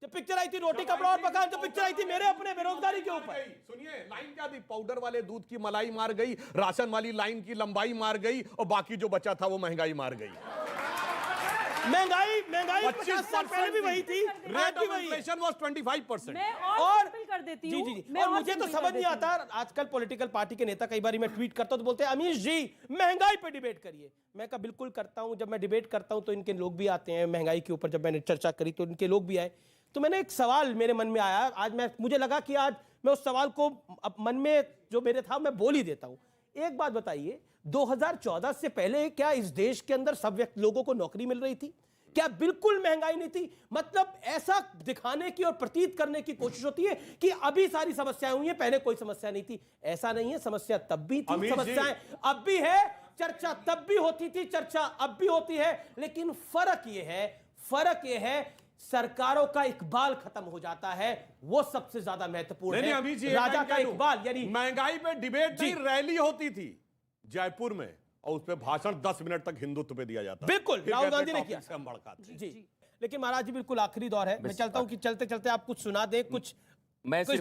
जब पिक्चर आई थी रोटी कपड़ा और मकान, जब पिक्चर आई थी मेरे अपने बेरोजगारी के ऊपर। सुनिए, लाइन क्या थी? पाउडर वाले दूध की मलाई मार गई, राशन वाली लाइन की लंबाई मार गई, और बाकी जो बचा था वो महंगाई मार गई। महंगाई 50 साल पहले भी वही थी, रेट ऑफ इन्फ्लेशन वाज 25%। और कर देती हूं। जी। और मुझे तो समझ नहीं आता, आजकल पॉलिटिकल पार्टी के नेता, कई बार मैं ट्वीट करता हूं तो बोलते हैं अमीश जी महंगाई पे डिबेट करिए। मैं कहा बिल्कुल करता हूं। जब मैं डिबेट करता हूं तो इनके लोग भी आते हैं, महंगाई के ऊपर जब मैंने चर्चा करी तो इनके लोग भी आए। तो मैंने एक सवाल मेरे मन में आया, मुझे लगा कि आज मैं उस सवाल को मन में जो मेरे था मैं बोल ही देता हूं। एक बात बताइए, 2014 से पहले क्या इस देश के अंदर सब लोगों को नौकरी मिल रही थी? क्या बिल्कुल महंगाई नहीं थी? मतलब ऐसा दिखाने की और प्रतीत करने की कोशिश होती है कि अभी सारी समस्याएं हुई हैं, पहले कोई समस्या नहीं थी। ऐसा नहीं है, समस्या तब भी थी, समस्याएं अब भी है, चर्चा तब भी होती थी, चर्चा अब भी होती है। लेकिन फर्क यह है सरकारों का इकबाल खत्म हो जाता है, वो सबसे ज्यादा महत्वपूर्ण है। अभी जी राजा का इकबाल, यानी महंगाई पे डिबेट नहीं, रैली होती थी जयपुर में, और उस पे भाषण 10 मिनट तक हिंदुत्व पे दिया जाता। बिल्कुल, राहुल गांधी ने किया। हम भड़काते जी। लेकिन महाराज जी बिल्कुल आखिरी दौर है, मैं चाहता हूं कि चलते चलते आप कुछ सुना दे, कुछ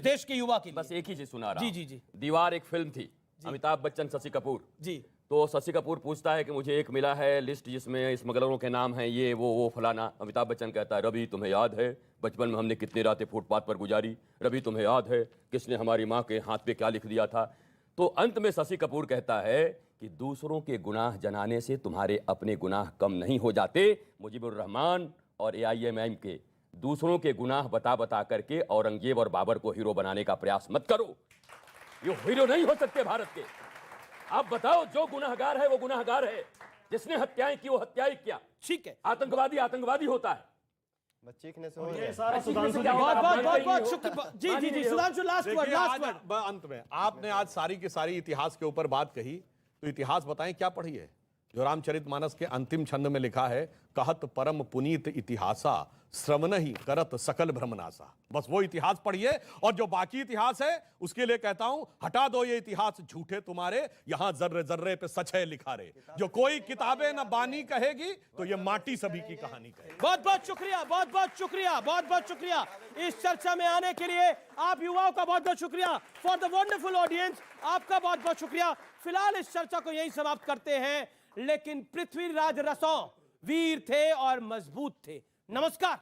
देश के युवा के लिए। बस एक ही चीज सुना रहा। जी। दीवार एक फिल्म थी, अमिताभ बच्चन, शशि कपूर जी। तो शशि कपूर पूछता है कि मुझे एक मिला है लिस्ट जिसमें स्मगलरों के नाम हैं, ये वो फलाना। अमिताभ बच्चन कहता है, रवि तुम्हें याद है बचपन में हमने कितनी रातें फुटपाथ पर गुजारी? रवि तुम्हें याद है किसने हमारी माँ के हाथ पे क्या लिख दिया था? तो अंत में शशि कपूर कहता है कि दूसरों के गुनाह जनाने से तुम्हारे अपने गुनाह कम नहीं हो जाते। मुजीबुर रहमान और AIMIM के दूसरों के गुनाह बता बता करके औरंगजेब और बाबर को हीरो बनाने का प्रयास मत करो, ये हीरो नहीं हो सकते भारत के। आप बताओ, जो गुनाहगार है वो गुनाहगार है, जिसने हत्याएं की वो हत्याएं किया। ठीक है, आतंकवादी होता है। चीखने से बहुत शुक्रिया। जी सुधांशु, लास्ट वर्ड। अंत में आपने आज सारी की सारी इतिहास के ऊपर बात कही, तो इतिहास बताएं क्या पढ़ी है? जो रामचरितमानस के अंतिम छंद में लिखा है, कहत परम पुनीत इतिहासा श्रवण ही करत सकल भ्रमनासा। बस वो इतिहास पढ़िए, और जो बाकी इतिहास है उसके लिए कहता हूं हटा दो ये इतिहास झूठे तुम्हारे, यहां जर्रे जर्रे पे सच है लिखा रे। जो कोई किताबें न बानी कहेगी तो ये माटी सभी की कहानी कहेगी। बहुत शुक्रिया इस चर्चा में आने के लिए। आप युवाओं का बहुत शुक्रिया, फॉर द वंडरफुल ऑडियंस आपका बहुत शुक्रिया। फिलहाल इस चर्चा को यही समाप्त करते हैं, लेकिन पृथ्वीराज रसों वीर थे और मजबूत थे। नमस्कार।